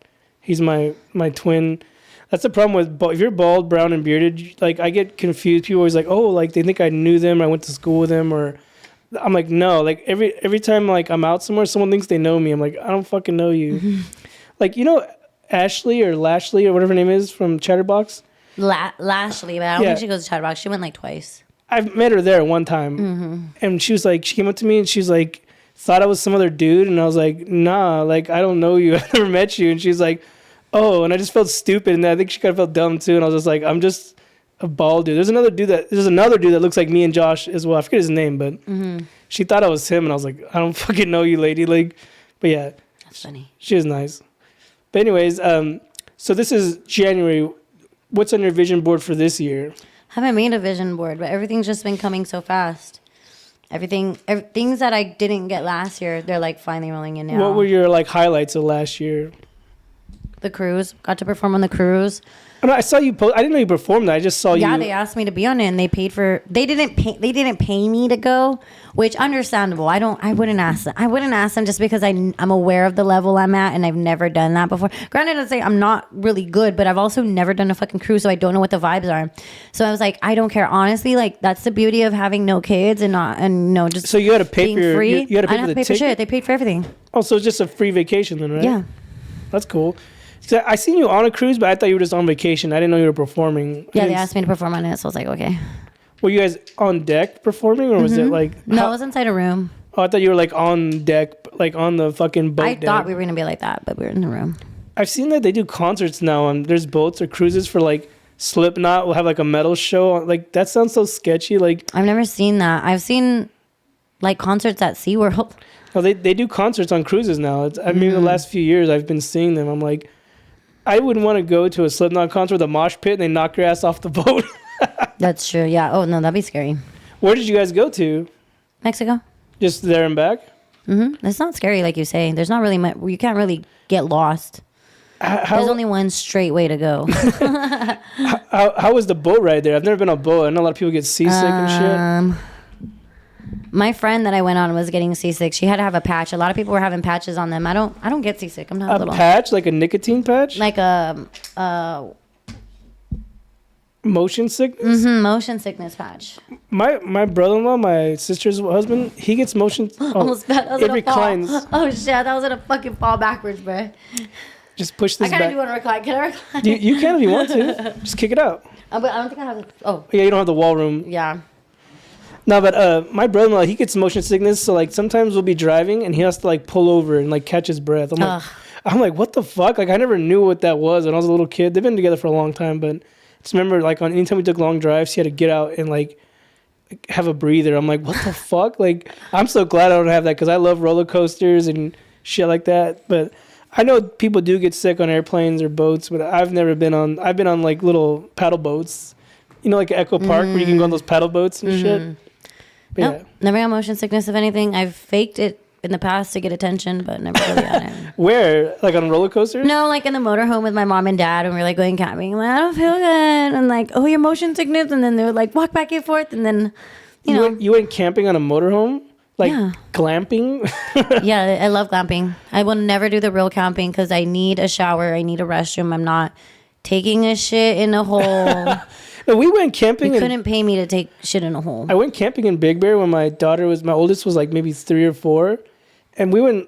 He's my twin. That's the problem with if you're bald, brown, and bearded. Like I get confused. People always like, oh, like they think I knew them. Or I went to school with them, or I'm like, no. Like every time like I'm out somewhere, someone thinks they know me. I'm like, I don't fucking know you. Like you know Ashley or Lashley or whatever her name is from Chatterbox. Lashley, but I don't think she goes to Chatterbox. She went like twice. I've met her there one time, and she was like, she came up to me and she's like, thought I was some other dude, and I was like, nah, like I don't know you. I never met you, and she's like. Oh, and I just felt stupid, and I think she kind of felt dumb too. And I was just like, I'm just a bald dude. There's another dude that looks like me and Josh as well. I forget his name, but she thought I was him, and I was like, I don't fucking know you, lady. Like, but yeah, that's funny. She was nice. But anyways, so this is January. What's on your vision board for this year? I haven't made a vision board, but everything's just been coming so fast. Things that I didn't get last year, they're like finally rolling in now. What were your like highlights of last year? The cruise. Got to perform on the cruise. Oh, no, I saw you post. I didn't know you performed that. I just saw you. Yeah, they asked me to be on it, and they paid for. They didn't pay me to go, which understandable. I wouldn't ask them. I wouldn't ask them just because I'm aware of the level I'm at, and I've never done that before. Granted, I'd say I'm not really good, but I've also never done a fucking cruise, so I don't know what the vibes are. So I was like, I don't care. Honestly, like that's the beauty of having no kids and just. So you had to pay for free. You had to pay I didn't have to pay for shit. They paid for everything. Oh, so it's just a free vacation then, right? Yeah. That's cool. So I seen you on a cruise, but I thought you were just on vacation. I didn't know you were performing. Yeah, they asked me to perform on it, so I was like, okay. Were you guys on deck performing, or was it like... No, I was inside a room. Oh, I thought you were like on deck, like on the fucking boat deck. I thought we were going to be like that, but we were in the room. I've seen that they do concerts now, and there's boats or cruises for like Slipknot will have like a metal show. Like that sounds so sketchy. Like I've never seen that. I've seen like concerts at SeaWorld. Oh, they do concerts on cruises now. I mean, the last few years I've been seeing them. I'm like... I wouldn't want to go to a Slipknot concert with a mosh pit and they knock your ass off the boat. That's true. Yeah. Oh, no, that'd be scary. Where did you guys go to? Mexico. Just there and back? It's not scary like you say. There's not really much. You can't really get lost. There's only one straight way to go. How was the boat ride there? I've never been on a boat. I know a lot of people get seasick and shit. My friend that I went on was getting seasick. She had to have a patch. A lot of people were having patches on them. I don't get seasick. I'm not a patch, like a nicotine patch, like a motion sickness. Motion sickness patch. My brother-in-law, my sister's husband, he gets motion. Almost fell. It reclines. Oh shit! That was gonna fucking fall backwards, bro. Just push this back. I kind of do want to recline. Can I recline? You can if you want to. Just kick it out. But I don't think I have. Yeah, you don't have the wall room. Yeah. No, but my brother-in-law, he gets motion sickness, so like sometimes we'll be driving and he has to like pull over and like catch his breath. I'm like, what the fuck? Like I never knew what that was when I was a little kid. They've been together for a long time, but just remember like on anytime we took long drives, he had to get out and like have a breather. I'm like, what the fuck? Like I'm so glad I don't have that because I love roller coasters and shit like that. But I know people do get sick on airplanes or boats, but I've been on like little paddle boats, you know, like Echo Park where you can go on those paddle boats and shit. Nope, never got motion sickness of anything. I've faked it in the past to get attention, but never really got it. Where? Like on roller coasters? No, like in the motorhome with my mom and dad when we were like going camping. I'm like, I don't feel good. And like, oh, your motion sickness. And then they would like walk back and forth. And then, you know. You went camping on a motorhome? Like glamping? Yeah, I love glamping. I will never do the real camping because I need a shower. I need a restroom. I'm not taking a shit in a hole. No, we went camping. You couldn't pay me to take shit in a hole. I went camping in Big Bear when my oldest was like maybe 3 or 4. And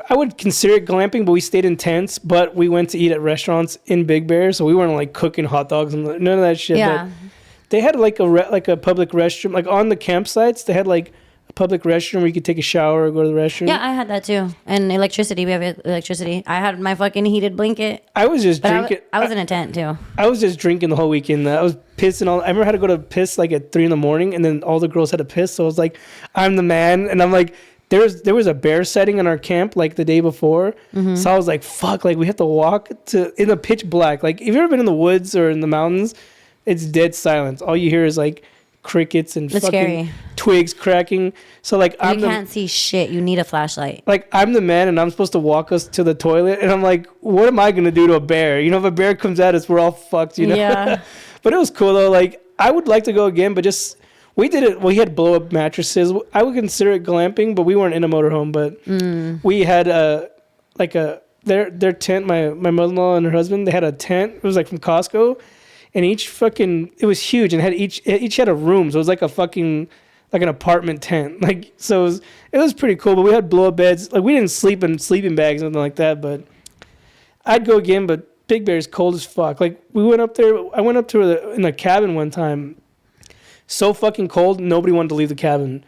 I would consider it glamping, but we stayed in tents, but we went to eat at restaurants in Big Bear. So we weren't like cooking hot dogs and none of that shit. Yeah. But they had like a public restroom, like on the campsites, they had like a public restroom where you could take a shower or go to the restroom. Yeah, I had that too. And electricity. We have electricity. I had my fucking heated blanket. I was just drinking. I was in a tent too. I was just drinking the whole weekend. I was pissing all. I remember I had to go to piss like at 3 a.m, and then all the girls had to piss. So I was like, I'm the man. And I'm like, there was a bear sighting in our camp like the day before. So I was like, fuck, like we have to walk in the pitch black. Like if you've ever been in the woods or in the mountains, it's dead silence. All you hear is like crickets and fucking scary. Twigs cracking. So like you can't see shit. You need a flashlight. Like I'm the man and I'm supposed to walk us to the toilet and I'm like, what am I gonna do to a bear? You know, if a bear comes at us, we're all fucked, you know? Yeah. But it was cool though. Like I would like to go again, but just we did it. We had blow up mattresses. I would consider it glamping, but we weren't in a motorhome. But we had their tent. My mother-in-law and her husband, they had a tent. It was like from Costco. And it was huge and each had a room. So it was like a fucking, like an apartment tent. Like, so it was pretty cool, but we had blow up beds. Like we didn't sleep in sleeping bags, nothing like that, but I'd go again, but Big Bear's cold as fuck. Like I went up to in a cabin one time. So fucking cold, nobody wanted to leave the cabin.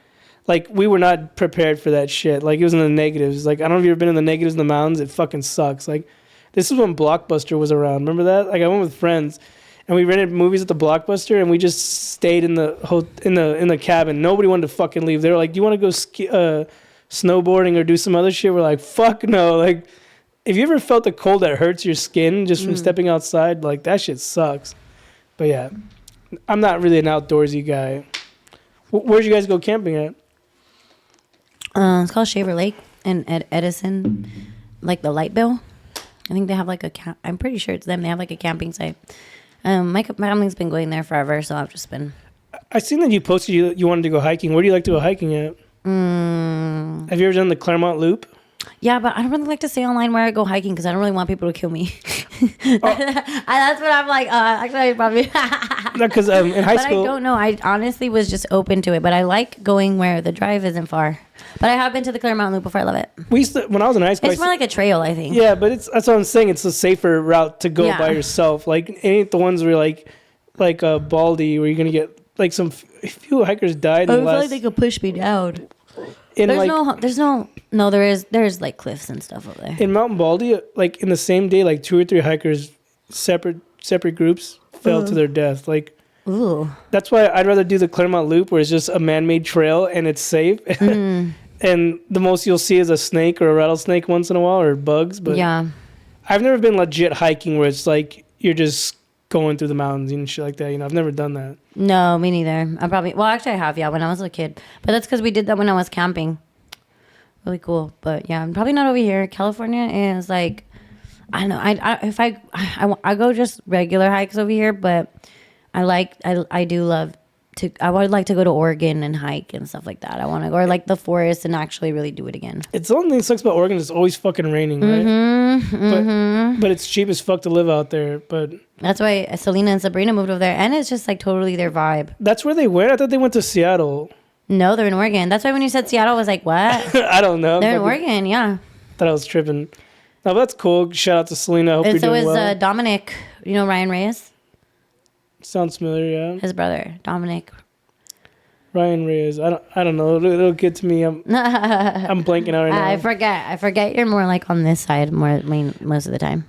Like we were not prepared for that shit. Like it was in the negatives. Like I don't know if you've ever been in the negatives in the mountains. It fucking sucks. Like this is when Blockbuster was around. Remember that? Like I went with friends. And we rented movies at the Blockbuster, and we just stayed in the cabin. Nobody wanted to fucking leave. They were like, "Do you want to go snowboarding or do some other shit?" We're like, "Fuck no!" Like, if you ever felt the cold that hurts your skin just from stepping outside, like that shit sucks. But yeah, I'm not really an outdoorsy guy. Where'd you guys go camping at? It's called Shaver Lake in Edison, like the light bill. I think they have like I'm pretty sure it's them. They have like a camping site. My family's been going there forever, so I've just been. I seen that you posted you wanted to go hiking. Where do you like to go hiking at? Have you ever done the Claremont Loop? Yeah, but I don't really like to say online where I go hiking because I don't really want people to kill me. That's what I'm like. Actually, I probably. No, because in high school. But I don't know. I honestly was just open to it, but I like going where the drive isn't far. But I have been to the Claremont Loop before. I love it. When I was in high school, it's more like a trail, I think. Yeah, but that's what I'm saying. It's a safer route to go by yourself. Like it ain't the ones where like Baldy, where you're gonna get like a few hikers died. I feel like they could push me down. There's like cliffs and stuff over there. In Mountain Baldy, like in the same day, like 2 or 3 hikers, separate groups fell to their death. Like. Ooh. That's why I'd rather do the Claremont Loop where it's just a man-made trail and it's safe. And the most you'll see is a snake or a rattlesnake once in a while or bugs. But yeah, I've never been legit hiking where it's like you're just going through the mountains and shit like that. You know, I've never done that. No, me neither. Actually I have, when I was a kid. But that's because we did that when I was camping. Really cool. But yeah, I'm probably not over here. California is like, I don't know. I go just regular hikes over here, but I do love to. I would like to go to Oregon and hike and stuff like that. I want to go or like the forest and actually really do it again. It's the only thing that sucks about Oregon is it's always fucking raining, right? But it's cheap as fuck to live out there. But that's why Selena and Sabrina moved over there, and it's just like totally their vibe. That's where they went. I thought they went to Seattle. No, they're in Oregon. That's why when you said Seattle, I was like, what? I don't know. They're in Oregon, yeah. Thought I was tripping. No, but that's cool. Shout out to Selena. Hope you're doing well. And so is Dominic. You know Ryan Reyes? Sounds familiar, yeah. His brother, Dominic. Ryan Reyes. I don't know. It'll get to me. I'm blanking out right now. I forget you're more like on this side most of the time.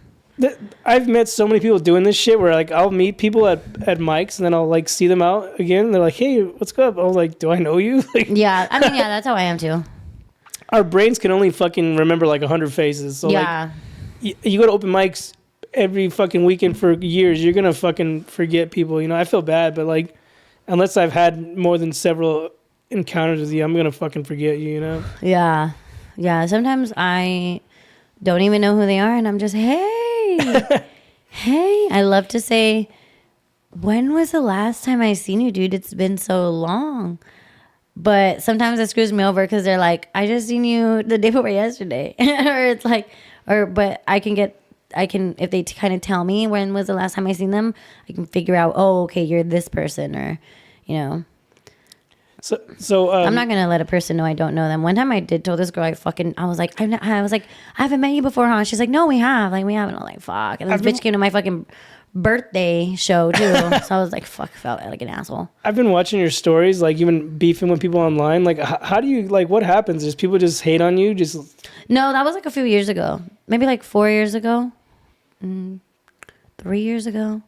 I've met so many people doing this shit where like I'll meet people at mics and then I'll like see them out again. They're like, "Hey, what's up?" I was like, "Do I know you?" Yeah, I mean, yeah, that's how I am too. Our brains can only fucking remember like 100 faces. So yeah, like, you go to open mics every fucking weekend for years, you're gonna fucking forget people. You know, I feel bad, but like, unless I've had more than several encounters with you, I'm gonna fucking forget you. You know? Yeah, yeah. Sometimes I don't even know who they are, and I'm just, hey. Hey, I love to say, when was the last time I seen you, dude? It's been so long. But sometimes it screws me over because they're like, I just seen you the day before yesterday. Or it's like, but I can, if they kind of tell me when was the last time I seen them, I can figure out, oh, okay, you're this person, or, you know. So I'm not gonna let a person know I don't know them. One time I did told this girl I was like I haven't met you before, huh? She's like, no, we have. Like, we haven't. I'm like, fuck. And this bitch came to my fucking birthday show too. So I was like, fuck, felt like an asshole. I've been watching your stories, like even beefing with people online. Like, how do you like? What happens? Is people just hate on you? No, that was like a few years ago. Maybe like 4 years ago, 3 years ago.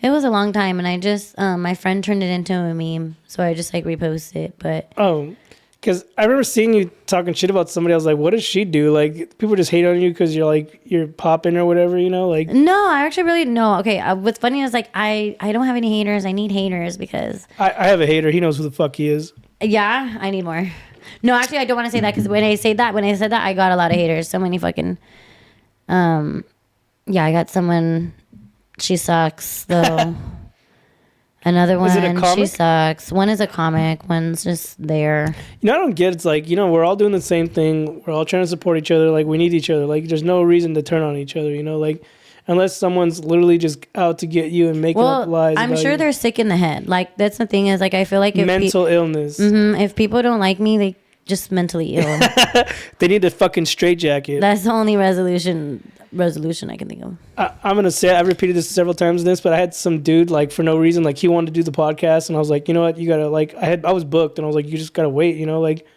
It was a long time, and I just, my friend turned it into a meme, so I just, like, reposted it, but... Oh, because I remember seeing you talking shit about somebody. I was like, what does she do? Like, people just hate on you because you're popping or whatever, you know? Like, no, I actually really... No, okay, what's funny is, like, I don't have any haters. I need haters because... I have a hater. He knows who the fuck he is. Yeah, I need more. No, actually, I don't want to say that, because when I said that, I got a lot of haters. So many fucking... Yeah, I got someone... She sucks, though. Another one, she sucks. One is a comic. One's just there. You know, I don't get. It's like, you know, we're all doing the same thing. We're all trying to support each other. Like, we need each other. Like, there's no reason to turn on each other. You know, like, unless someone's literally just out to get you and making up lies. I'm sure they're sick in the head. Like, that's the thing is, like, I feel like if mental illness. If people don't like me, they just mentally ill. They need a fucking straitjacket. That's the only resolution I can think of. I'm gonna say I've repeated this several times in this, but I had some dude like for no reason, like he wanted to do the podcast, and I was like, you know what, you gotta like I was booked, and I was like, you just gotta wait, you know, like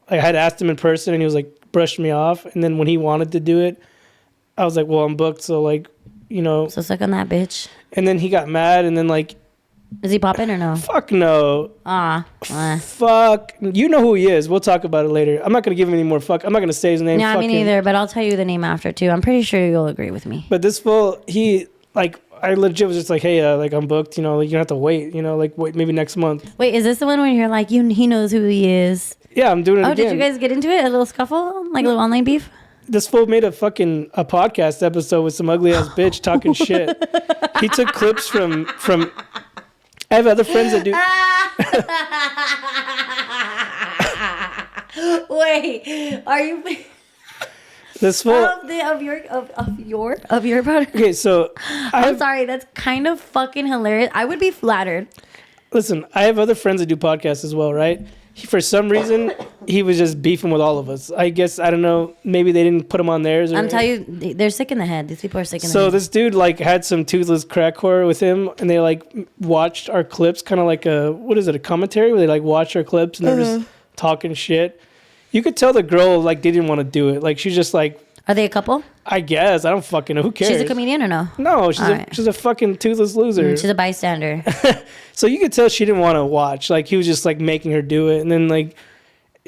I had asked him in person, and he was like brushed me off, and then when he wanted to do it, I was like, well, I'm booked, so like, you know, so suck on that bitch. And then he got mad, and then like, is he popping or no? Fuck no. Fuck. You know who he is. We'll talk about it later. I'm not going to give him any more fuck. I'm not going to say his name. Yeah, me neither, but I'll tell you the name after too. I'm pretty sure you'll agree with me. But this fool, he, like, I legit was just like, hey, like, I'm booked, you know, like, you don't have to wait, you know, like, wait, maybe next month. Wait, is this the one where you're like, he knows who he is? Yeah, I'm doing it again. Did you guys get into it? A little scuffle? Like a little online beef? This fool made a podcast episode with some ugly ass bitch talking shit. He took clips from I have other friends that do. Wait, are you? This fool of your product. Okay, so I'm sorry. That's kind of fucking hilarious. I would be flattered. Listen, I have other friends that do podcasts as well, right? For some reason, he was just beefing with all of us. I guess, I don't know, maybe they didn't put him on theirs. I'm telling you, they're sick in the head. These people are sick in the head. So this dude, like, had some toothless crack whore with him, and they, like, watched our clips, kind of like a commentary, where they, like, watch our clips, and they're just talking shit. You could tell the girl, like, they didn't want to do it. Like, she's just, like... Are they a couple? I guess. I don't fucking know. Who cares? She's a comedian or no? No, she's a fucking toothless loser. She's a bystander. So you could tell she didn't want to watch. Like, he was just, like, making her do it, and then, like...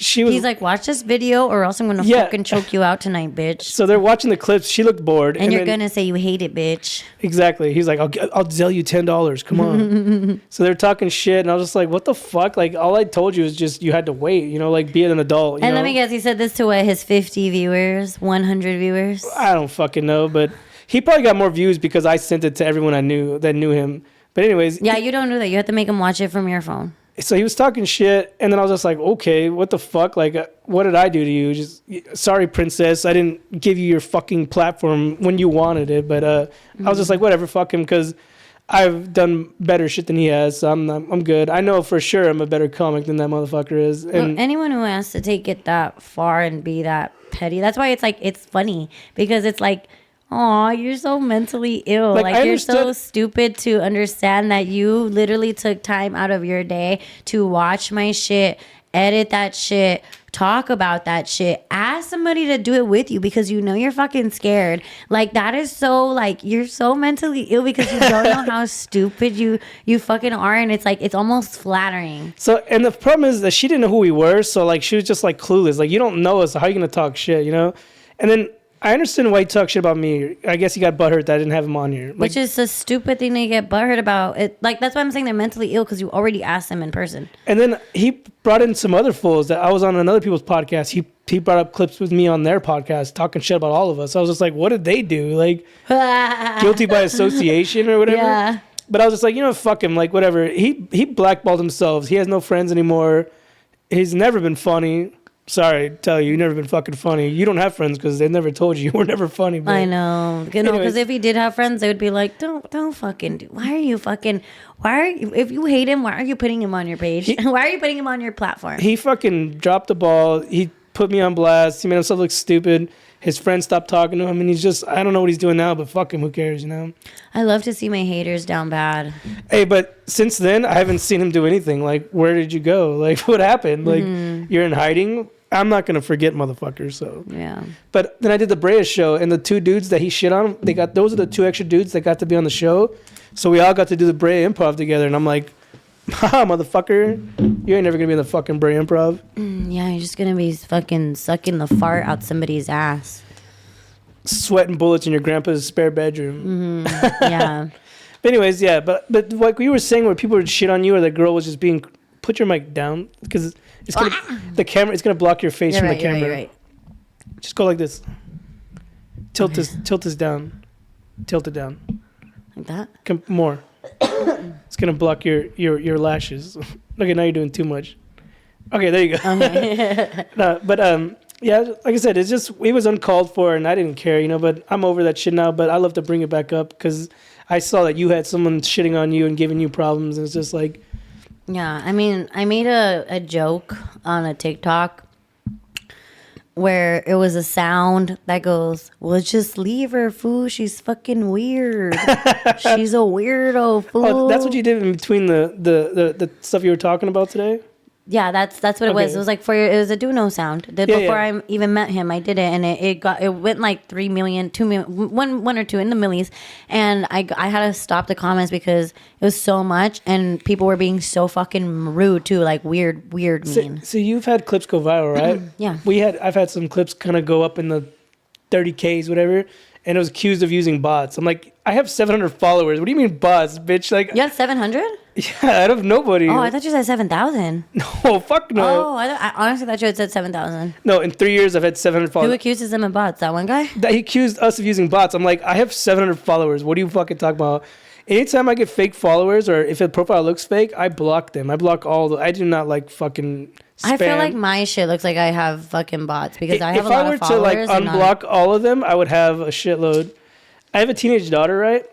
He's like, watch this video or else I'm going to fucking choke you out tonight, bitch. So they're watching the clips. She looked bored. And you're going to say you hate it, bitch. Exactly. He's like, I'll sell you $10. Come on. So they're talking shit. And I was just like, what the fuck? Like, all I told you is just you had to wait, you know, like be an adult. And let me guess, he said this to what, his 50 viewers, 100 viewers? I don't fucking know. But he probably got more views because I sent it to everyone I knew that knew him. But anyways. Yeah, you don't do that. You have to make him watch it from your phone. So he was talking shit, and then I was just like, okay, what the fuck? Like, what did I do to you? Just sorry, princess. I didn't give you your fucking platform when you wanted it. But I was just like, whatever, fuck him, because I've done better shit than he has. So I'm good. I know for sure I'm a better comic than that motherfucker is. And anyone who has to take it that far and be that petty, that's why it's like, it's funny, because it's like, oh, you're so mentally ill. Like you're so stupid to understand that you literally took time out of your day to watch my shit, edit that shit, talk about that shit, ask somebody to do it with you because you know you're fucking scared. Like, that is so, like, you're so mentally ill because you don't know how stupid you fucking are. And it's like, it's almost flattering. So, and the problem is that she didn't know who we were. So, like, she was just, like, clueless. Like, you don't know us. So how are you going to talk shit, you know? And then I understand why he talked shit about me. I guess he got butthurt that I didn't have him on here. Like, which is a stupid thing to get butthurt about. Like, that's why I'm saying they're mentally ill, because you already asked them in person. And then he brought in some other fools that I was on another people's podcast. He brought up clips with me on their podcast talking shit about all of us. I was just like, what did they do? Like, guilty by association or whatever? Yeah. But I was just like, you know, fuck him. Like, whatever. He blackballed himself. He has no friends anymore. He's never been funny. Sorry to tell you've never been fucking funny. You don't have friends because they've never told you were never funny. But I know. You know, because if he did have friends, they would be like, don't fucking do. Why are you fucking, if you hate him, why are you putting him on your page? Why are you putting him on your platform? He fucking dropped the ball. He put me on blast. He made himself look stupid. His friends stopped talking to him, and he's just, I don't know what he's doing now, but fuck him, who cares, you know? I love to see my haters down bad. Hey, but since then, I haven't seen him do anything. Like, where did you go? Like, what happened? Like, you're in hiding? I'm not going to forget motherfuckers, so. Yeah. But then I did the Brea show, and the two dudes that he shit on, those are the two extra dudes that got to be on the show. So we all got to do the Brea improv together, and I'm like, haha, motherfucker, you ain't never going to be in the fucking Brea improv. Yeah, you're just going to be fucking sucking the fart out somebody's ass. Sweating bullets in your grandpa's spare bedroom. Yeah. But anyways, yeah, but like you were saying, where people would shit on you, or the girl was just being, put your mic down, because it's gonna, the camera, it's gonna block your face from the camera. You're right. Just go like this. Tilt this down. Tilt it down. Like that? Come more. It's gonna block your lashes. Okay, now you're doing too much. Okay, there you go. Okay. No, but yeah, like I said, it was uncalled for, and I didn't care, you know. But I'm over that shit now. But I love to bring it back up because I saw that you had someone shitting on you and giving you problems, and it's just like. Yeah, I mean, I made a joke on a TikTok where it was a sound that goes, well, just leave her, fool. She's fucking weird. She's a weirdo, fool. Oh, that's what you did in between the stuff you were talking about today? Yeah, that's what it was. It was like it was a Duno sound. Before I even met him, I did it, and it went like 3 million, 2 million, one or two in the millies, and I had to stop the comments because it was so much, and people were being so fucking rude too, like weird mean. So you've had clips go viral, right? Yeah. I've had some clips kind of go up in the 30Ks, whatever. And it was accused of using bots. I'm like, I have 700 followers. What do you mean bots, bitch? Like, you had 700? Yeah, out of nobody. Oh, I thought you said 7,000. No, fuck no. Oh, I honestly thought you had said 7,000. No, in 3 years, I've had 700 followers. Who accuses them of bots? That one guy? He accused us of using bots. I'm like, I have 700 followers. What do you fucking talk about? Anytime I get fake followers or if a profile looks fake, I block them. I block I do not like fucking spam. I feel like my shit looks like I have fucking bots because I have a lot of followers. If I were to like unblock all of them, I would have a shitload. I have a teenage daughter, right?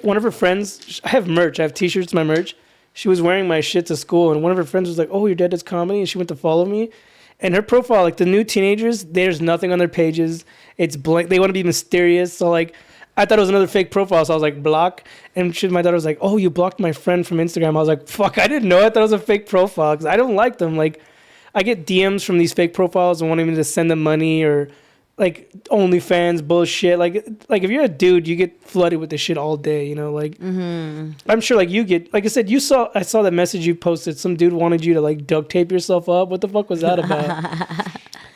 One of her friends, I have merch. I have t-shirts, my merch. She was wearing my shit to school, and one of her friends was like, oh, your dad does comedy? And she went to follow me. And her profile, like the new teenagers, there's nothing on their pages. It's blank. They want to be mysterious. So, like, I thought it was another fake profile, so I was like, block. And my daughter was like, oh, you blocked my friend from Instagram. I was like, fuck, I didn't know. I thought it was a fake profile because I don't like them. Like, I get DMs from these fake profiles and wanting me to send them money or like OnlyFans bullshit. Like if you're a dude, you get flooded with this shit all day, you know, like I'm sure like you get, like I said, I saw that message you posted. Some dude wanted you to like duct tape yourself up. What the fuck was that about?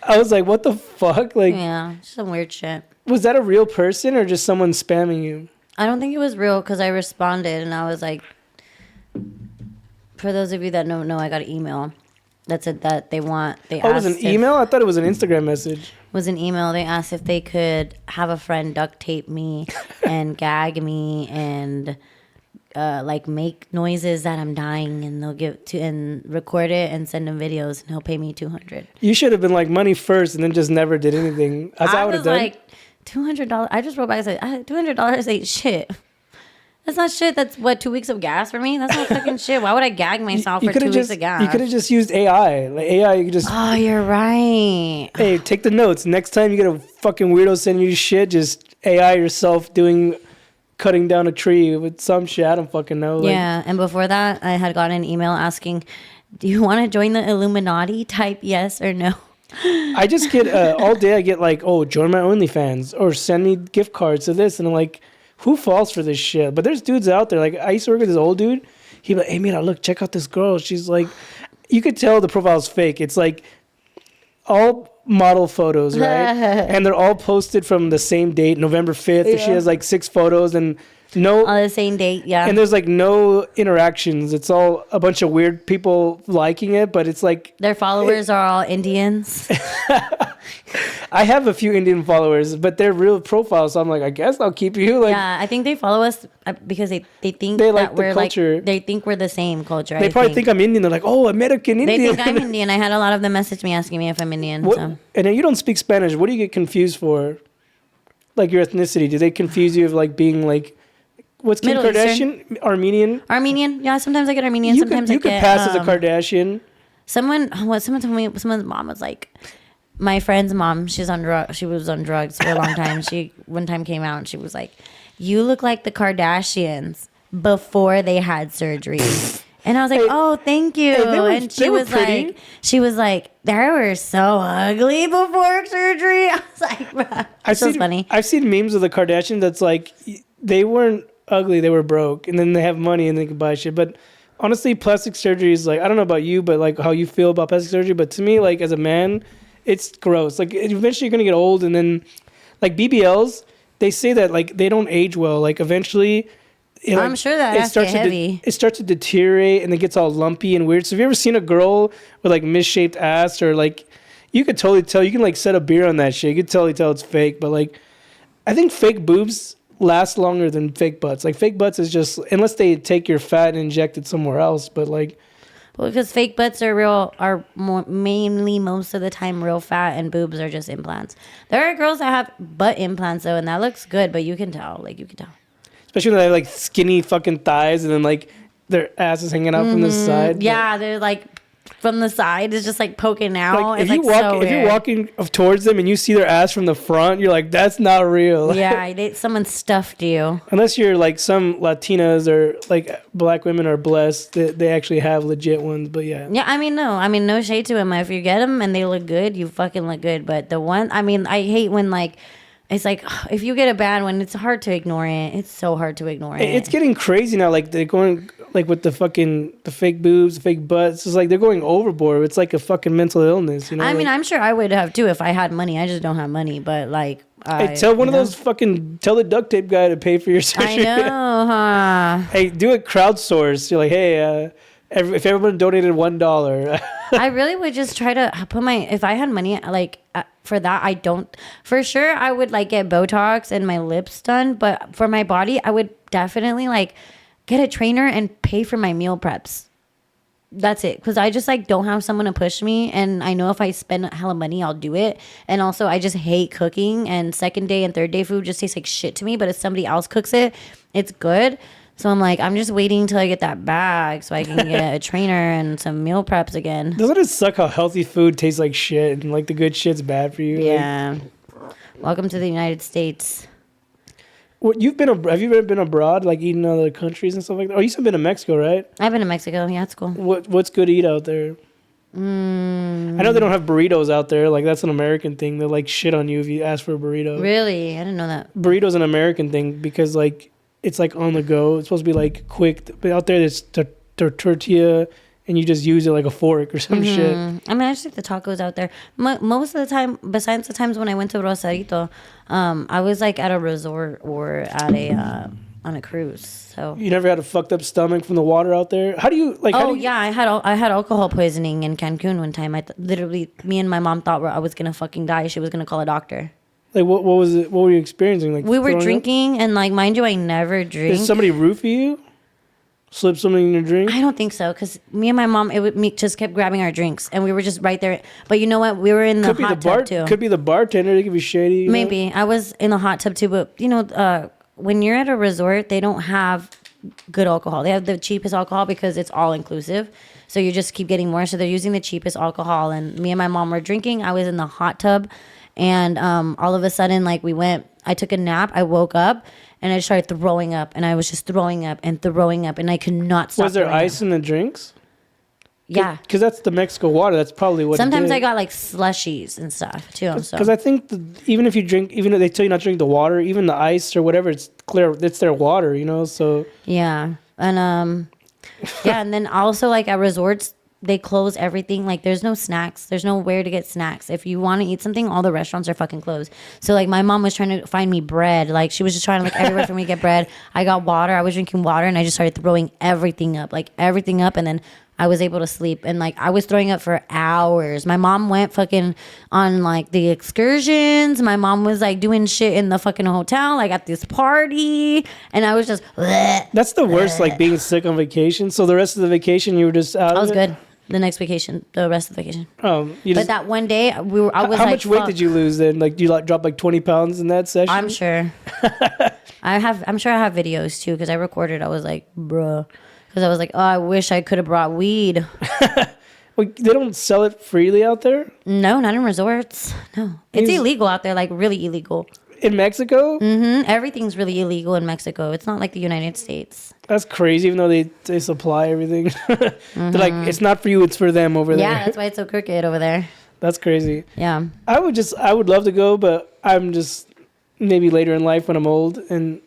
I was like, what the fuck? Like, yeah, some weird shit. Was that a real person or just someone spamming you? I don't think it was real because I responded and I was like, for those of you that don't know, I got an email that said that it was an email? I thought it was an Instagram message. It was an email. They asked if they could have a friend duct tape me and gag me and like make noises that I'm dying, and they'll and record it and send them videos, and he'll pay me $200. You should have been like money first and then just never did anything. I was like $200. I just wrote back and said $200 ain't shit. That's not shit. That's what, 2 weeks of gas for me? That's not fucking shit. Why would I gag myself for 2 weeks of gas? You could have just used AI. Like AI, you could just. Oh, you're right. Hey, take the notes. Next time you get a fucking weirdo sending you shit, just AI yourself cutting down a tree with some shit. I don't fucking know. Yeah, and before that, I had gotten an email asking, "Do you want to join the Illuminati? Type yes or no." I just get all day. I get like, "Oh, join my OnlyFans," or send me gift cards to this, and I'm like, who falls for this shit? But there's dudes out there. Like, I used to work with this old dude. He'd be like, hey, Mira, look, check out this girl. She's like, you could tell the profile's fake. It's like all model photos, right? And they're all posted from the same date, November 5th. Yeah. She has like 6 photos and no. On the same date, yeah. And there's like no interactions. It's all a bunch of weird people liking it, but it's like. Their followers are all Indians. I have a few Indian followers, but they're real profiles. So I'm like, I guess I'll keep you. Like, yeah, I think they follow us because they think they like we're culture. Like, they think we're the same culture. They probably think I'm Indian. They're like, oh, American Indian. They think I'm Indian. I had a lot of them message me asking me if I'm Indian. So. And then you don't speak Spanish. What do you get confused for? Like your ethnicity? Do they confuse you of like being like, what's Kim Kardashian? Eastern. Armenian? Yeah, sometimes I get Armenian. Sometimes I get. You could pass as a Kardashian. Someone told me, someone's mom was like, my friend's mom, she was on drugs for a long time. She one time came out and she was like, you look like the Kardashians before they had surgery. And I was like, oh, thank you. And she was like, they were so ugly before surgery. I was like, bruh. It's funny. I've seen memes of the Kardashians that's like, they weren't ugly, they were broke. And then they have money and they can buy shit. But honestly, plastic surgery is like, I don't know about you, but like how you feel about plastic surgery. But to me, like as a man, it's gross. Like eventually you're gonna get old, and then like BBLs, they say that like they don't age well. Like eventually, I'm sure that it starts heavy. It starts to deteriorate, and it gets all lumpy and weird. So have you ever seen a girl with like misshaped ass, or like you could totally tell? You can like set a beer on that shit. You could totally tell it's fake. But like, I think fake boobs last longer than fake butts. Like fake butts is just, unless they take your fat and inject it somewhere else. But like. Well, because fake butts are mainly most of the time real fat, and boobs are just implants. There are girls that have butt implants though, and that looks good, but you can tell. Especially when they have like skinny fucking thighs, and then like their ass is hanging out from the side. Yeah, they're like from the side is just like poking out. Like, if you're walking towards them and you see their ass from the front, you're like, that's not real. Yeah, someone stuffed you. Unless you're like some Latinas or like black women are blessed that they actually have legit ones. But yeah. Yeah, I mean, no shade to them. If you get them and they look good, you fucking look good. But the one, I mean, I hate when like, it's like, if you get a bad one, it's hard to ignore it. It's so hard to ignore it. It's getting crazy now. Like they're going like with the fake boobs, the fake butts. It's like they're going overboard. It's like a fucking mental illness. You know. I mean, I'm sure I would have too if I had money. I just don't have money. But like, tell the duct tape guy to pay for your surgery. I know, huh? Hey, do it crowdsource. You're like, hey, if everyone donated $1. I really would just try to put if I had money, like for that, for sure I would like get Botox and my lips done. But for my body, I would definitely like get a trainer and pay for my meal preps. That's it. Because I just like don't have someone to push me. And I know if I spend hella money, I'll do it. And also I just hate cooking, and second day and third day food just tastes like shit to me. But if somebody else cooks it, it's good. So I'm like, I'm just waiting until I get that bag so I can get a trainer and some meal preps again. Doesn't it suck how healthy food tastes like shit and like the good shit's bad for you? Yeah. Like, welcome to the United States. Well, have you ever been abroad, like eating in other countries and stuff like that? Oh, you've been to Mexico, right? I've been to Mexico. Yeah, it's cool. What's good to eat out there? I know they don't have burritos out there. Like, that's an American thing. They like shit on you if you ask for a burrito. Really? I didn't know that. Burrito's an American thing because like it's like on the go. It's supposed to be like quick. But out there, it's tortilla, and you just use it like a fork or some shit. I mean, I just like the tacos out there. Most of the time, besides the times when I went to Rosarito, I was like at a resort or at a on a cruise. So you never had a fucked up stomach from the water out there? How do you like? Yeah, I had alcohol poisoning in Cancun one time. Literally, me and my mom thought I was gonna fucking die. She was gonna call a doctor. Like what was it? What were you experiencing? Like we were drinking, and like mind you, I never drink. Did somebody roofie you? Slip something in your drink? I don't think so, because me and my mom, just kept grabbing our drinks, and we were just right there. But you know what? We were in the hot tub too. Could be the bartender. They could be shady. Maybe I was in the hot tub too, but you know, when you're at a resort, they don't have good alcohol. They have the cheapest alcohol because it's all inclusive. So you just keep getting more. So they're using the cheapest alcohol. And me and my mom were drinking. I was in the hot tub, and all of a sudden, like I took a nap. I woke up. And I started throwing up, and I was just throwing up, and I could not stop. Was there ice in the drinks? Yeah, because that's the Mexico water. That's probably what. Sometimes I got like slushies and stuff too. Because I think even if you drink, even if they tell you not to drink the water, even the ice or whatever, it's clear. It's their water, you know. So yeah, and and then also like at resorts, they close everything. Like there's no snacks. There's nowhere to get snacks. If you want to eat something, all the restaurants are fucking closed. So like my mom was trying to find me bread. Like she was just trying to look everywhere for me to get bread. I got water. I was drinking water, and I just started throwing everything up. And then I was able to sleep. And like I was throwing up for hours. My mom went fucking on like the excursions. My mom was like doing shit in the fucking hotel, like at this party. And I was just bleh, that's the worst, like being sick on vacation. So the rest of the vacation you were just out. I was good. The next vacation, the rest of the vacation. But that one day, I was how like, how much weight did you lose then? Like, you drop like 20 pounds in that session? I'm sure. I'm sure I have videos too, because I recorded. I was like, bruh. Because I was like, oh, I wish I could have brought weed. Well, they don't sell it freely out there? No, not in resorts. No. It's illegal out there, like really illegal. In Mexico? Mm-hmm. Everything's really illegal in Mexico. It's not like the United States. That's crazy, even though they supply everything. They're like, it's not for you, it's for them over there. Yeah, that's why it's so crooked over there. That's crazy. Yeah. I would love to go, but I'm just maybe later in life when I'm old, and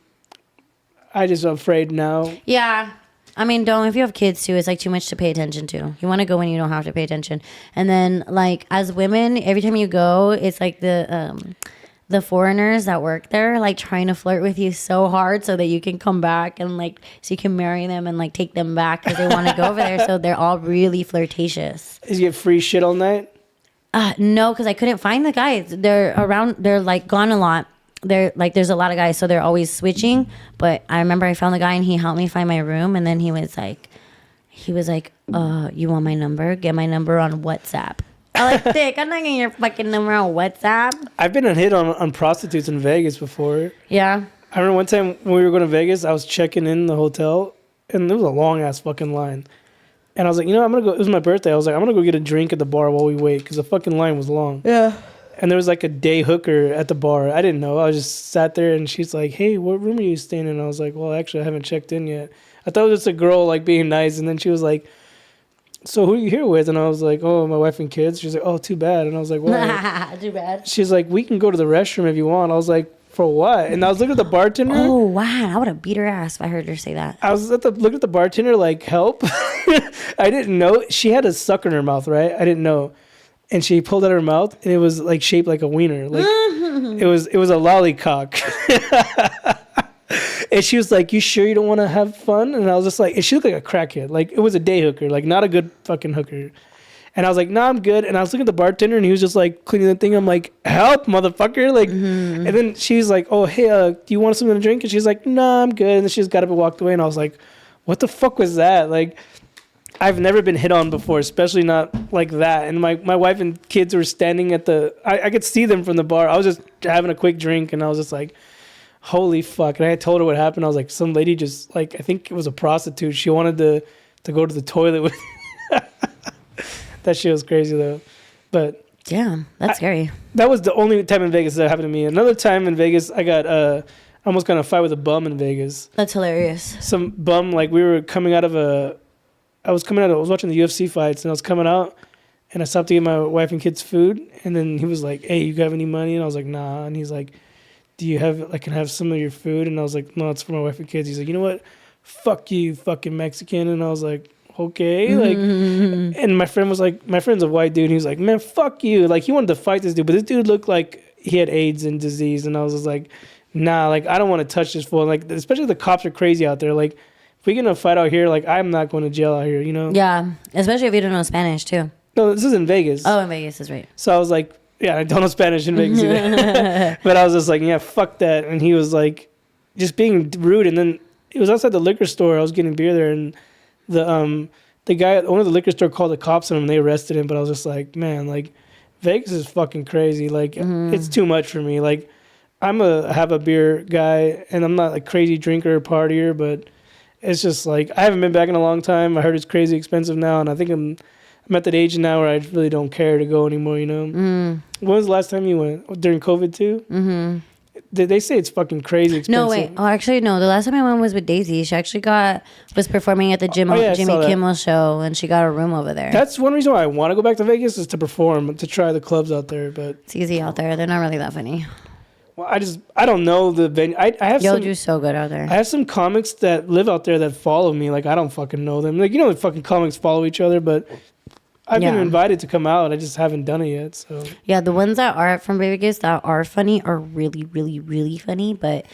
I just afraid now. Yeah. I mean, if you have kids too, it's like too much to pay attention to. You want to go when you don't have to pay attention. And then like as women, every time you go, it's like the foreigners that work there, like trying to flirt with you so hard so that you can come back and like, so you can marry them and like take them back because they want to go over there. So they're all really flirtatious. Is you get free shit all night? No, because I couldn't find the guys. They're like gone a lot. They're like, there's a lot of guys, so they're always switching. But I remember I found the guy and he helped me find my room. And then he was like, you want my number? Get my number on WhatsApp. I like, Dick, I'm not getting your fucking number on WhatsApp. I've been hit on prostitutes in Vegas before. Yeah. I remember one time when we were going to Vegas, I was checking in the hotel, and there was a long-ass fucking line. And I was like, I'm going to go. It was my birthday. I was like, I'm going to go get a drink at the bar while we wait, because the fucking line was long. Yeah. And there was like a day hooker at the bar. I didn't know. I just sat there, and she's like, hey, what room are you staying in? And I was like, well, actually, I haven't checked in yet. I thought it was just a girl like being nice, and then she was like, so who are you here with? And I was like, oh, my wife and kids. She's like, oh, too bad. And I was like, well, too bad. She's like, we can go to the restroom if you want. I was like, for what? And I was looking at the bartender. Oh, wow. I would have beat her ass if I heard her say that. I was looking at the bartender like, help. I didn't know. She had a sucker in her mouth, right? I didn't know. And she pulled out her mouth, and it was like shaped like a wiener. Like it was a lollycock. And she was like, you sure you don't want to have fun? And I was just like, and she looked like a crackhead. Like, it was a day hooker, like not a good fucking hooker. And I was like, nah, I'm good. And I was looking at the bartender, and he was just like cleaning the thing. I'm like, help, motherfucker. Like, And then she's like, oh, hey, do you want something to drink? And she's like, nah, I'm good. And then she just got up and walked away. And I was like, what the fuck was that? Like, I've never been hit on before, especially not like that. And my wife and kids were standing at I could see them from the bar. I was just having a quick drink, and I was just like, holy fuck. And I told her what happened. I was like, some lady just, like, I think it was a prostitute. She wanted to go to the toilet with That shit was crazy, though. But yeah, that's scary. That was the only time in Vegas that happened to me. Another time in Vegas, I almost got in a fight with a bum in Vegas. That's hilarious. Some bum, like, we were coming out of I was watching the UFC fights, and I was coming out, and I stopped to get my wife and kids food, and then he was like, "Hey, you have any money?" And I was like, "Nah." And he's like, "Do you have? I can have some of your food." And I was like, "No, it's for my wife and kids." He's like, "You know what? Fuck you, fucking Mexican." And I was like, "Okay." Like, and my friend's a white dude. And he was like, "Man, fuck you." Like, he wanted to fight this dude, but this dude looked like he had AIDS and disease, and I was just like, "Nah, like, I don't want to touch this fool." Like, especially the cops are crazy out there. Like, if we're gonna fight out here, like, I'm not going to jail out here, you know? Yeah, especially if you don't know Spanish too. No, this is in Vegas. Oh, in Vegas is right. So I was like, yeah, I don't know Spanish in Vegas either. But I was just like, yeah, fuck that. And he was like, just being rude. And then it was outside the liquor store. I was getting beer there, and the guy at one of the liquor store called the cops on him. And they arrested him. But I was just like, man, like, Vegas is fucking crazy. Like, it's too much for me. Like, I'm a have a beer guy, and I'm not a crazy drinker or partier, but it's just like, I haven't been back in a long time. I heard it's crazy expensive now, and I think I'm at that age now where I really don't care to go anymore, you know? When was the last time you went? During COVID too? Mm-hmm. They say it's fucking crazy expensive. No, wait. Oh, actually, no. The last time I went was with Daisy. She actually was performing at the Jimmy Kimmel show, and she got a room over there. That's one reason why I want to go back to Vegas, is to perform, to try the clubs out there. But it's easy out there. They're not really that funny. Well, I don't know the venue. I have You'll do so good out there. I have some comics that live out there that follow me. Like, I don't fucking know them. Like, you know, fucking comics follow each other, but I've been invited to come out. I just haven't done it yet. So yeah, the ones that are from Vegas that are funny are really, really, really funny. But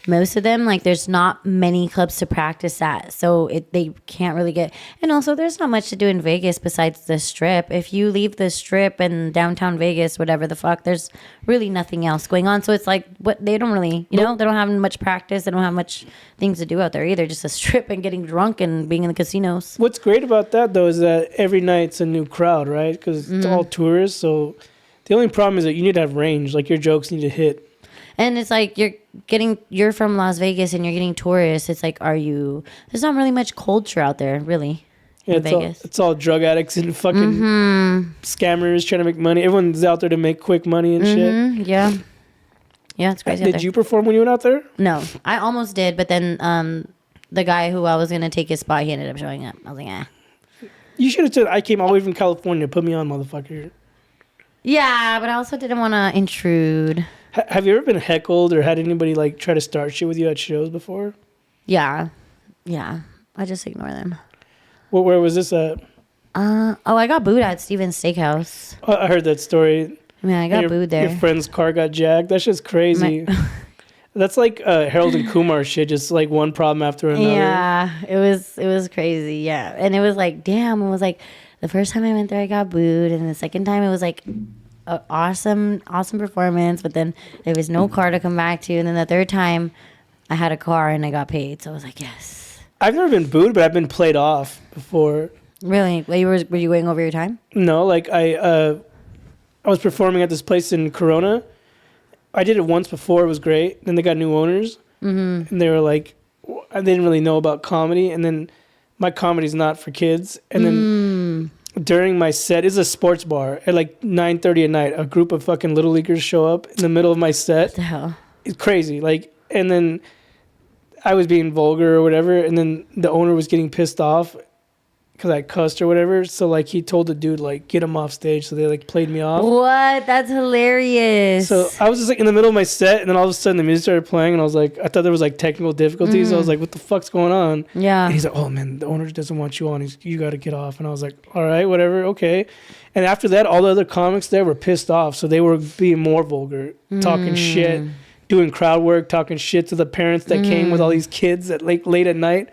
most of them, like, there's not many clubs to practice at, so they can't really get. And also, there's not much to do in Vegas besides the Strip. If you leave the Strip and downtown Vegas, whatever the fuck, there's really nothing else going on. So it's like, what, they don't really, you know, they don't have much practice. They don't have much things to do out there either. Just a Strip and getting drunk and being in the casinos. What's great about that though is that every night's a new crowd, right? Because it's all tourists. So the only problem is that you need to have range. Like, your jokes need to hit. And it's like you're from Las Vegas and you're getting tourists. It's like, there's not really much culture out there, really, in Vegas. It's all drug addicts and fucking scammers trying to make money. Everyone's out there to make quick money and shit. Yeah. Yeah, it's crazy out there. Did you perform when you went out there? No, I almost did, but then the guy who I was going to take his spot, he ended up showing up. I was like, eh. You should have said, I came all the way from California. Put me on, motherfucker. Yeah, but I also didn't want to intrude. Have you ever been heckled or had anybody like try to start shit with you at shows before? Yeah. I just ignore them. Well, where was this at? I got booed at Steven's Steakhouse. I heard that story. I mean, I got booed there. Your friend's car got jacked. That's just crazy. That's like Harold and Kumar shit. Just like one problem after another. Yeah, it was crazy. Yeah, and it was like, damn. It was like the first time I went there, I got booed, and the second time it was like an awesome performance, but then there was no car to come back to, and then the third time I had a car and I got paid, so I was like, yes. I've never been booed, but I've been played off before. Really? Were you going over your time? No, like I was performing at this place in Corona. I did it once before, it was great. Then they got new owners, and they were like, I didn't really know about comedy, and then my comedy's not for kids, and then during my set, it's a sports bar at like 9:30 at night. A group of fucking little leaguers show up in the middle of my set. What the hell? It's crazy. Like, and then I was being vulgar or whatever, and then the owner was getting pissed off because I cussed or whatever. So like, he told the dude like, get him off stage. So they like played me off. What? That's hilarious. So I was just like in the middle of my set, and then all of a sudden the music started playing, and I was like, I thought there was like technical difficulties. I was like, what the fuck's going on? Yeah. And he's like, oh man, the owner doesn't want you on. You got to get off. And I was like, all right, whatever, okay. And after that, all the other comics there were pissed off, so they were being more vulgar, talking shit, doing crowd work, talking shit to the parents that came with all these kids at late at night.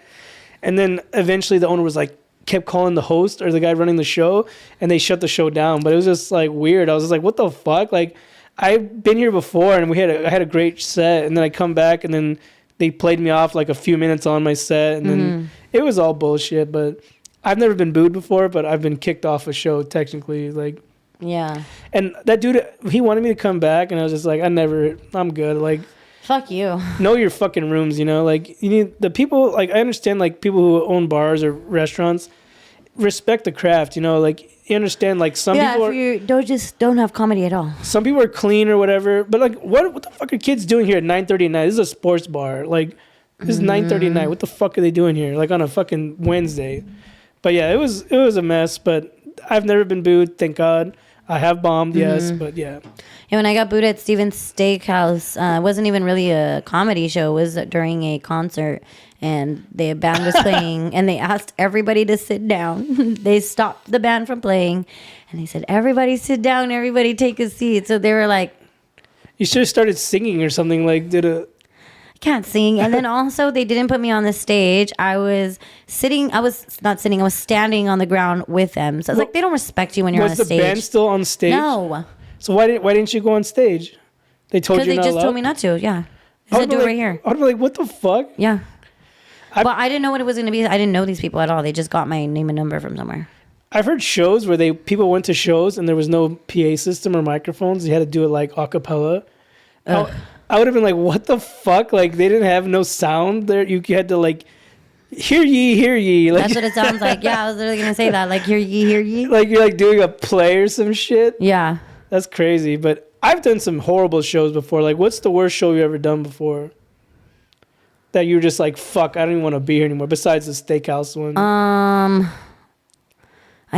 And then eventually the owner was like, kept calling the host or the guy running the show, and they shut the show down. But it was just like weird. I was just like, what the fuck? Like, I've been here before, and I had a great set, and then I come back, and then they played me off like a few minutes on my set, and then it was all bullshit. But I've never been booed before, but I've been kicked off a show technically. Like, yeah. And that dude, he wanted me to come back, and I was just like, I'm good. Like, fuck you. Know your fucking rooms, you know? Like, you need the people, like, I understand, like, people who own bars or restaurants respect the craft, you know? Like, you understand, like, some people don't have comedy at all. Some people are clean or whatever, but, like, what the fuck are kids doing here at 9:30 at night? This is a sports bar. Like, this is 9:30 at night. What the fuck are they doing here? Like, on a fucking Wednesday. But, yeah, it was a mess, but I've never been booed, thank God. I have bombed, yes, but yeah. And when I got booed at Steven's Steakhouse, it wasn't even really a comedy show. It was during a concert, and the band was playing, and they asked everybody to sit down. They stopped the band from playing, and they said, everybody sit down, everybody take a seat. So they were like... You should have started singing or something, like can't sing. And then also they didn't put me on the stage. I was standing on the ground with them. So it's like, they don't respect you when you're on stage. Was the band still on stage? No. So why didn't you go on stage? They told you not because they just told me not to. Yeah. They said, do it right here. I'd be like, what the fuck? Yeah. But I didn't know what it was going to be. I didn't know these people at all. They just got my name and number from somewhere. I've heard shows where people went to shows and there was no PA system or microphones. You had to do it like a cappella. I would have been like, what the fuck? Like, they didn't have no sound there. You had to, like, hear ye. Like, that's what it sounds like. Yeah, I was literally going to say that. Like, hear ye. Like, you're, like, doing a play or some shit. Yeah. That's crazy. But I've done some horrible shows before. Like, what's the worst show you ever done before? That you were just like, fuck, I don't even want to be here anymore, besides the steakhouse one. I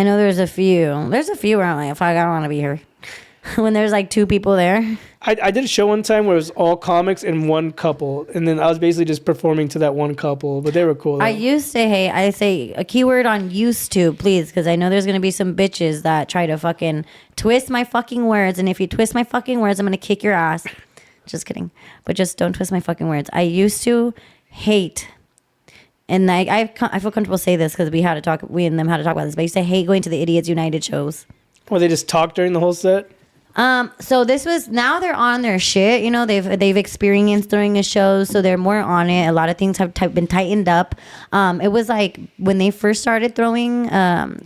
know there's a few. There's a few where I'm like, fuck, I don't want to be here. When there's like two people there. I did a show one time where it was all comics and one couple, and then I was basically just performing to that one couple, but they were cool though. I say a keyword on used to, please, because I know there's going to be some bitches that try to fucking twist my fucking words, and if you twist my fucking words, I'm going to kick your ass. Just kidding. But just don't twist my fucking words. I used to hate, and I feel comfortable say this because we and them had to talk about this, but I used to hate going to the Idiots United shows. Well, they just talk during the whole set? So now they're on their shit, you know, they've experienced during the shows, so they're more on it. A lot of things have been tightened up. It was like when they first started throwing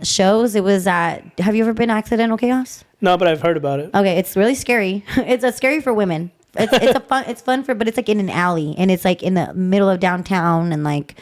shows, it was have you ever been to Accidental Chaos? No, but I've heard about it. Okay, it's really scary. It's scary for women. It's fun but it's like in an alley, and it's like in the middle of downtown, and like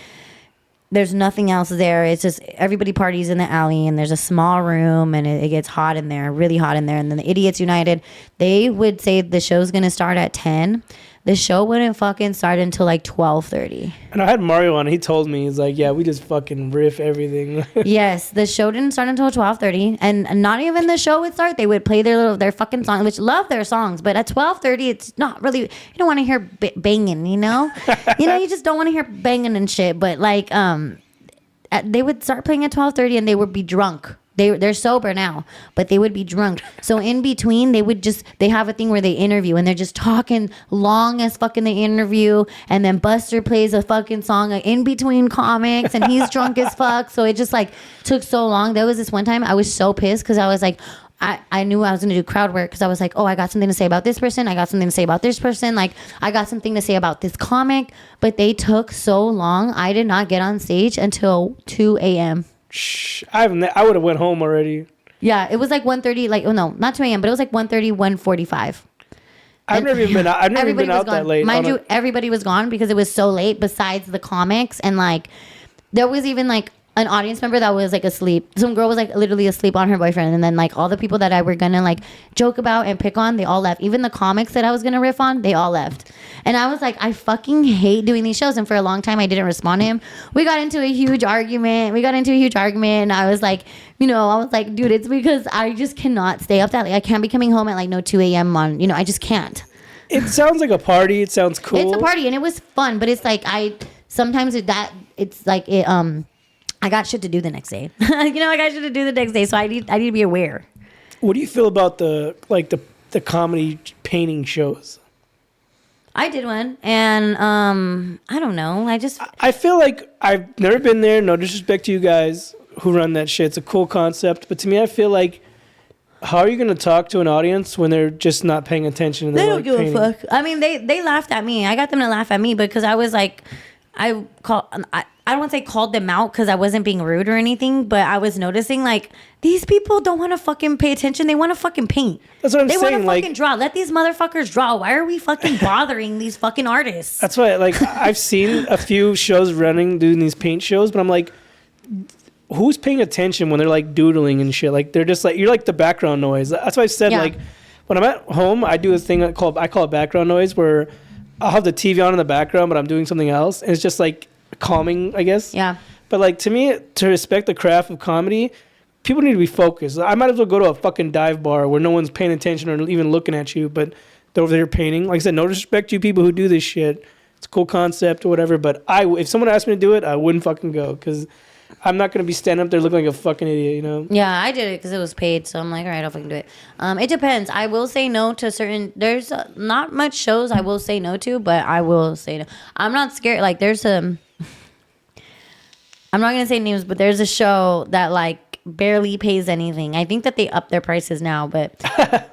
there's nothing else there. It's just everybody parties in the alley, and there's a small room, and it gets hot in there, really hot in there. And then the Idiots United, they would say the show's gonna start at 10. The show wouldn't fucking start until like 12:30. And I had Mario on. He told me, he's like, yeah, we just fucking riff everything. Yes, the show didn't start until 12:30, and not even the show would start. They would play their fucking song, which love their songs, but at 12:30, it's not really. You don't want to hear banging, you know. You just don't want to hear banging and shit. But like, they would start playing at 12:30, and they would be drunk. They're sober now, but they would be drunk. So in between, they have a thing where they interview, and they're just talking long as fucking the interview, and then Buster plays a fucking song in between comics, and he's drunk as fuck. So it just like took so long. There was this one time I was so pissed because I was like, I knew I was going to do crowd work because I was like, oh, I got something to say about this person. I got something to say about this person. Like, I got something to say about this comic. But they took so long. I did not get on stage until 2 a.m. I would have went home already. Yeah, it was like 1:30. Like, oh no, not 2 a.m. But it was like 1:30, 1:45. I've never even been out that late. Mind you, everybody was gone because it was so late. Besides the comics, and like, there was even like an audience member that was like asleep. Some girl was like literally asleep on her boyfriend, and then like all the people that I were gonna like joke about and pick on, they all left. Even the comics that I was gonna riff on, they all left. And I was like, I fucking hate doing these shows. And for a long time, I didn't respond to him. We got into a huge argument. And I was like, dude, it's because I just cannot stay up that late. I can't be coming home at like 2 a.m. on, I just can't. It sounds like a party. It sounds cool. It's a party, and it was fun, but it's like I got shit to do the next day. I got shit to do the next day, so I need to be aware. What do you feel about the comedy painting shows? I did one, and I don't know. I feel like I've never been there. No disrespect to you guys who run that shit. It's a cool concept, but to me, I feel like, how are you going to talk to an audience when they're just not paying attention? They don't give a fuck. I mean, they laughed at me. I got them to laugh at me because I was like, I don't want to say called them out because I wasn't being rude or anything, but I was noticing like these people don't want to fucking pay attention. They want to fucking paint. That's what I'm saying. They want to fucking draw. Let these motherfuckers draw. Why are we fucking bothering these fucking artists? That's why, like, I've seen a few shows doing these paint shows, but I'm like, who's paying attention when they're like doodling and shit? Like, they're just like, you're like the background noise. That's why I said, like, when I'm at home, I do a thing I call it background noise, where I'll have the TV on in the background, but I'm doing something else. And it's just like calming, I guess. Yeah. But like, to me, to respect the craft of comedy, people need to be focused. I might as well go to a fucking dive bar where no one's paying attention or even looking at you, but they're over there painting. Like I said, no disrespect to you people who do this shit. It's a cool concept or whatever, but if someone asked me to do it, I wouldn't fucking go because I'm not going to be standing up there looking like a fucking idiot, you know? Yeah, I did it because it was paid, so I'm like, all right, I'll fucking do it. It depends. I will say no to certain... There's not much shows I will say no to, but I will say no. I'm not scared. Like, there's a... I'm not going to say names, but there's a show that, like, barely pays anything. I think that they up their prices now, but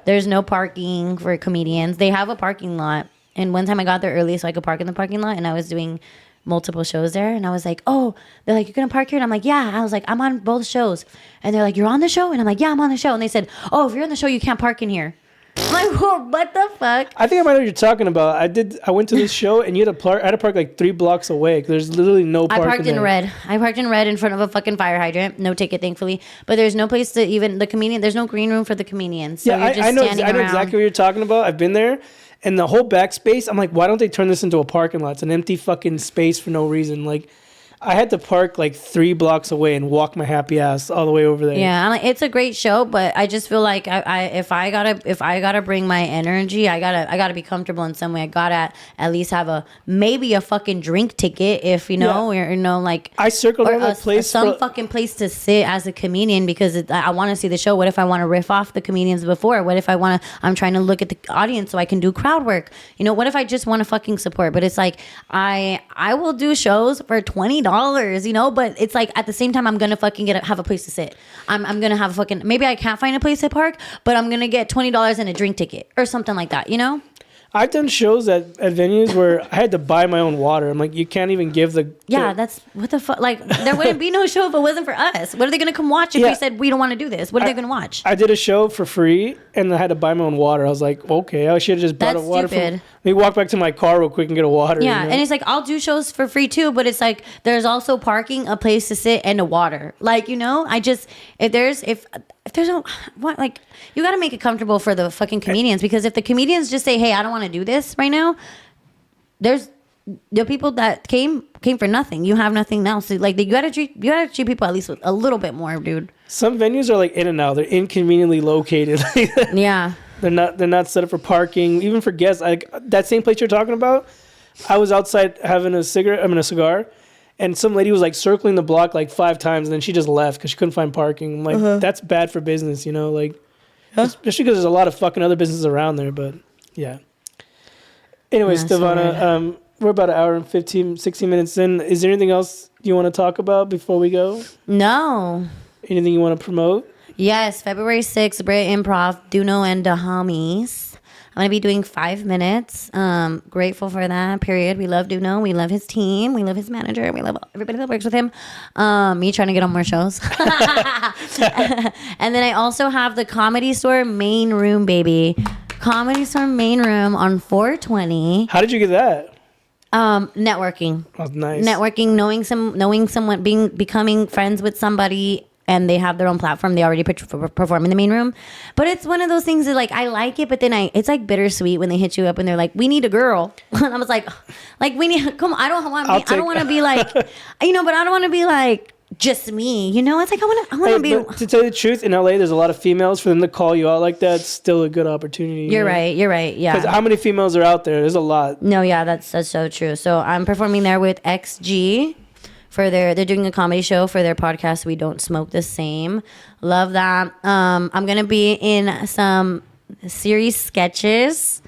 there's no parking for comedians. They have a parking lot, and one time I got there early so I could park in the parking lot, and I was doing multiple shows there, and I was like, oh, they're like, you're going to park here? And I'm like, yeah. I was like, I'm on both shows. And they're like, you're on the show? And I'm like, yeah, I'm on the show. And they said, oh, if you're on the show, you can't park in here. I'm like, whoa, what the fuck? I think I might know what you're talking about. I went to this show and you had to park. I had to park like 3 blocks away. There's literally no parking. I parked in red. I parked in red in front of a fucking fire hydrant. No ticket, thankfully. But there's no place to even the comedian. There's no green room for the comedians. So yeah, I know exactly what you're talking about. I've been there, and the whole backspace. I'm like, why don't they turn this into a parking lot? It's an empty fucking space for no reason. Like, I had to park like 3 blocks away and walk my happy ass all the way over there. Yeah, it's a great show, but I just feel like if I gotta bring my energy, I gotta be comfortable in some way. I gotta at least have maybe a fucking drink ticket, if you know, or you know, like I circled around that place, fucking place to sit as a comedian because I want to see the show. What if I want to riff off the comedians before? What if I'm trying to look at the audience so I can do crowd work? You know, what if I just want to fucking support? But it's like I will do shows for $20. You know, but it's like at the same time I'm gonna fucking have a place to sit. I'm gonna have a fucking, maybe I can't find a place to park, but I'm gonna get $20 and a drink ticket or something like that, you know? I've done shows at venues where I had to buy my own water. I'm like, you can't even give that's what the fuck. Like, there wouldn't be no show if it wasn't for us. What are they gonna come watch if we said we don't want to do this? What are they gonna watch? I did a show for free and I had to buy my own water. I was like, okay, I should have just bought a water. Let me walk back to my car real quick and get a water. Yeah, you know? And it's like, I'll do shows for free too, but it's like there's also parking, a place to sit, and a water. Like, you know, if there's no, what, like, you got to make it comfortable for the fucking comedians, because if the comedians just say, hey, I don't want to do this right now, there's the people that came for nothing. You have nothing else. So, like, you gotta treat people at least with a little bit more, dude. Some venues are like in and out. They're inconveniently located. Yeah. They're not set up for parking, even for guests. Like that same place you're talking about, I was outside having a cigar, and some lady was like circling the block like 5 times, and then she just left because she couldn't find parking. I'm like, that's bad for business, you know? Like, especially because there's a lot of fucking other businesses around there. But yeah. Anyway, Stevona, we're about an hour and 16 minutes in. Is there anything else you want to talk about before we go? No. Anything you want to promote? Yes, February 6th, Brit Improv, Duno and the Homies. I'm going to be doing 5 minutes. Grateful for that, period. We love Duno. We love his team. We love his manager. We love everybody that works with him. Me trying to get on more shows. And then I also have the Comedy Store main room, baby. Comedy Store main room on 420. How did you get that? Networking. Oh, nice. Networking, knowing someone, becoming friends with somebody, and they have their own platform. They already perform in the main room. But it's one of those things that, like, I like it, but then it's like bittersweet when they hit you up and they're like, we need a girl. And I was like we need, come on, I don't want to be like, you know, but I don't want to be like just me, you know? It's like, I want to be. But to tell you the truth, in LA, there's a lot of females. For them to call you out like that, it's still a good opportunity. You're right. Yeah. Because how many females are out there? There's a lot. No, yeah, that's so true. So I'm performing there with XG. They're doing a comedy show for their podcast, We Don't Smoke the Same. Love that. I'm going to be in some series sketches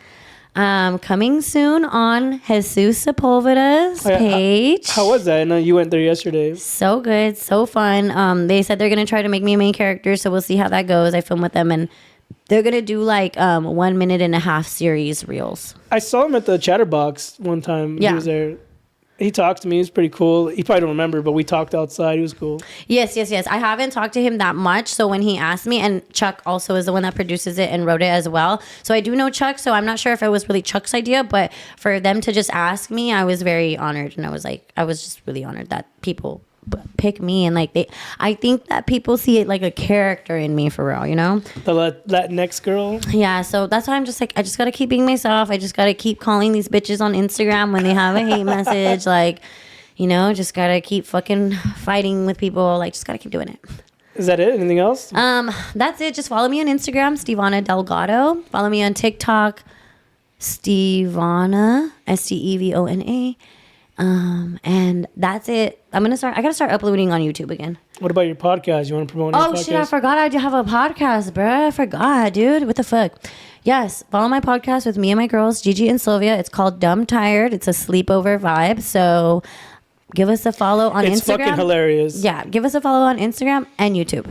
coming soon on Jesus Sepulveda's page. How was that? I know you went there yesterday. So good. So fun. They said they're going to try to make me a main character, so we'll see how that goes. I film with them, and they're going to do like 1 minute and a half series reels. I saw him at the Chatterbox one time. Yeah. He was there. He talked to me. He was pretty cool. He probably don't remember, but we talked outside. He was cool. Yes. I haven't talked to him that much. So when he asked me, and Chuck also is the one that produces it and wrote it as well. So I do know Chuck. So I'm not sure if it was really Chuck's idea, but for them to just ask me, I was very honored. And I was just really honored that people pick me, and like I think that people see it like a character in me, for real, you know? That next girl? Yeah, so that's why I'm just like, I just gotta keep being myself. I just gotta keep calling these bitches on Instagram when they have a hate message. Like, you know, just gotta keep fucking fighting with people. Like, just gotta keep doing it. Is that it? Anything else? That's it. Just follow me on Instagram, Stevona Delgado. Follow me on TikTok, Stevona, Stevona. And that's it. I gotta start uploading on YouTube again. What about your podcast? You want to promote your podcast? Oh shit, I forgot I do have a podcast, bruh. I forgot, dude. What the fuck? Yes, follow my podcast with me and my girls, Gigi and Sylvia. It's called Dumb Tired. It's a sleepover vibe. So give us a follow on Instagram. It's fucking hilarious. Yeah, give us a follow on Instagram and YouTube.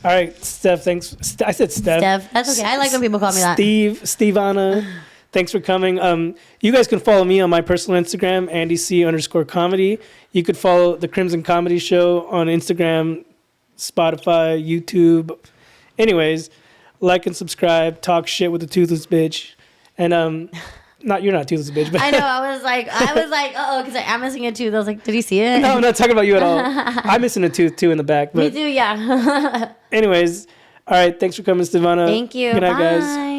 All right, Steph, thanks. I said Steph. Steph, that's okay. I like when people call me that. Stevona, thanks for coming. You guys can follow me on my personal Instagram, AndyC_comedy. You could follow the Crimson Comedy Show on Instagram, Spotify, YouTube. Anyways, like and subscribe. Talk shit with the toothless bitch. And you're not toothless bitch, but I know. I was like, because I'm missing a tooth. I was like, did he see it? No, I'm not talking about you at all. I'm missing a tooth too in the back. But me too. Yeah. Anyways, all right. Thanks for coming, Stevona. Thank you. Good night, Bye. guys.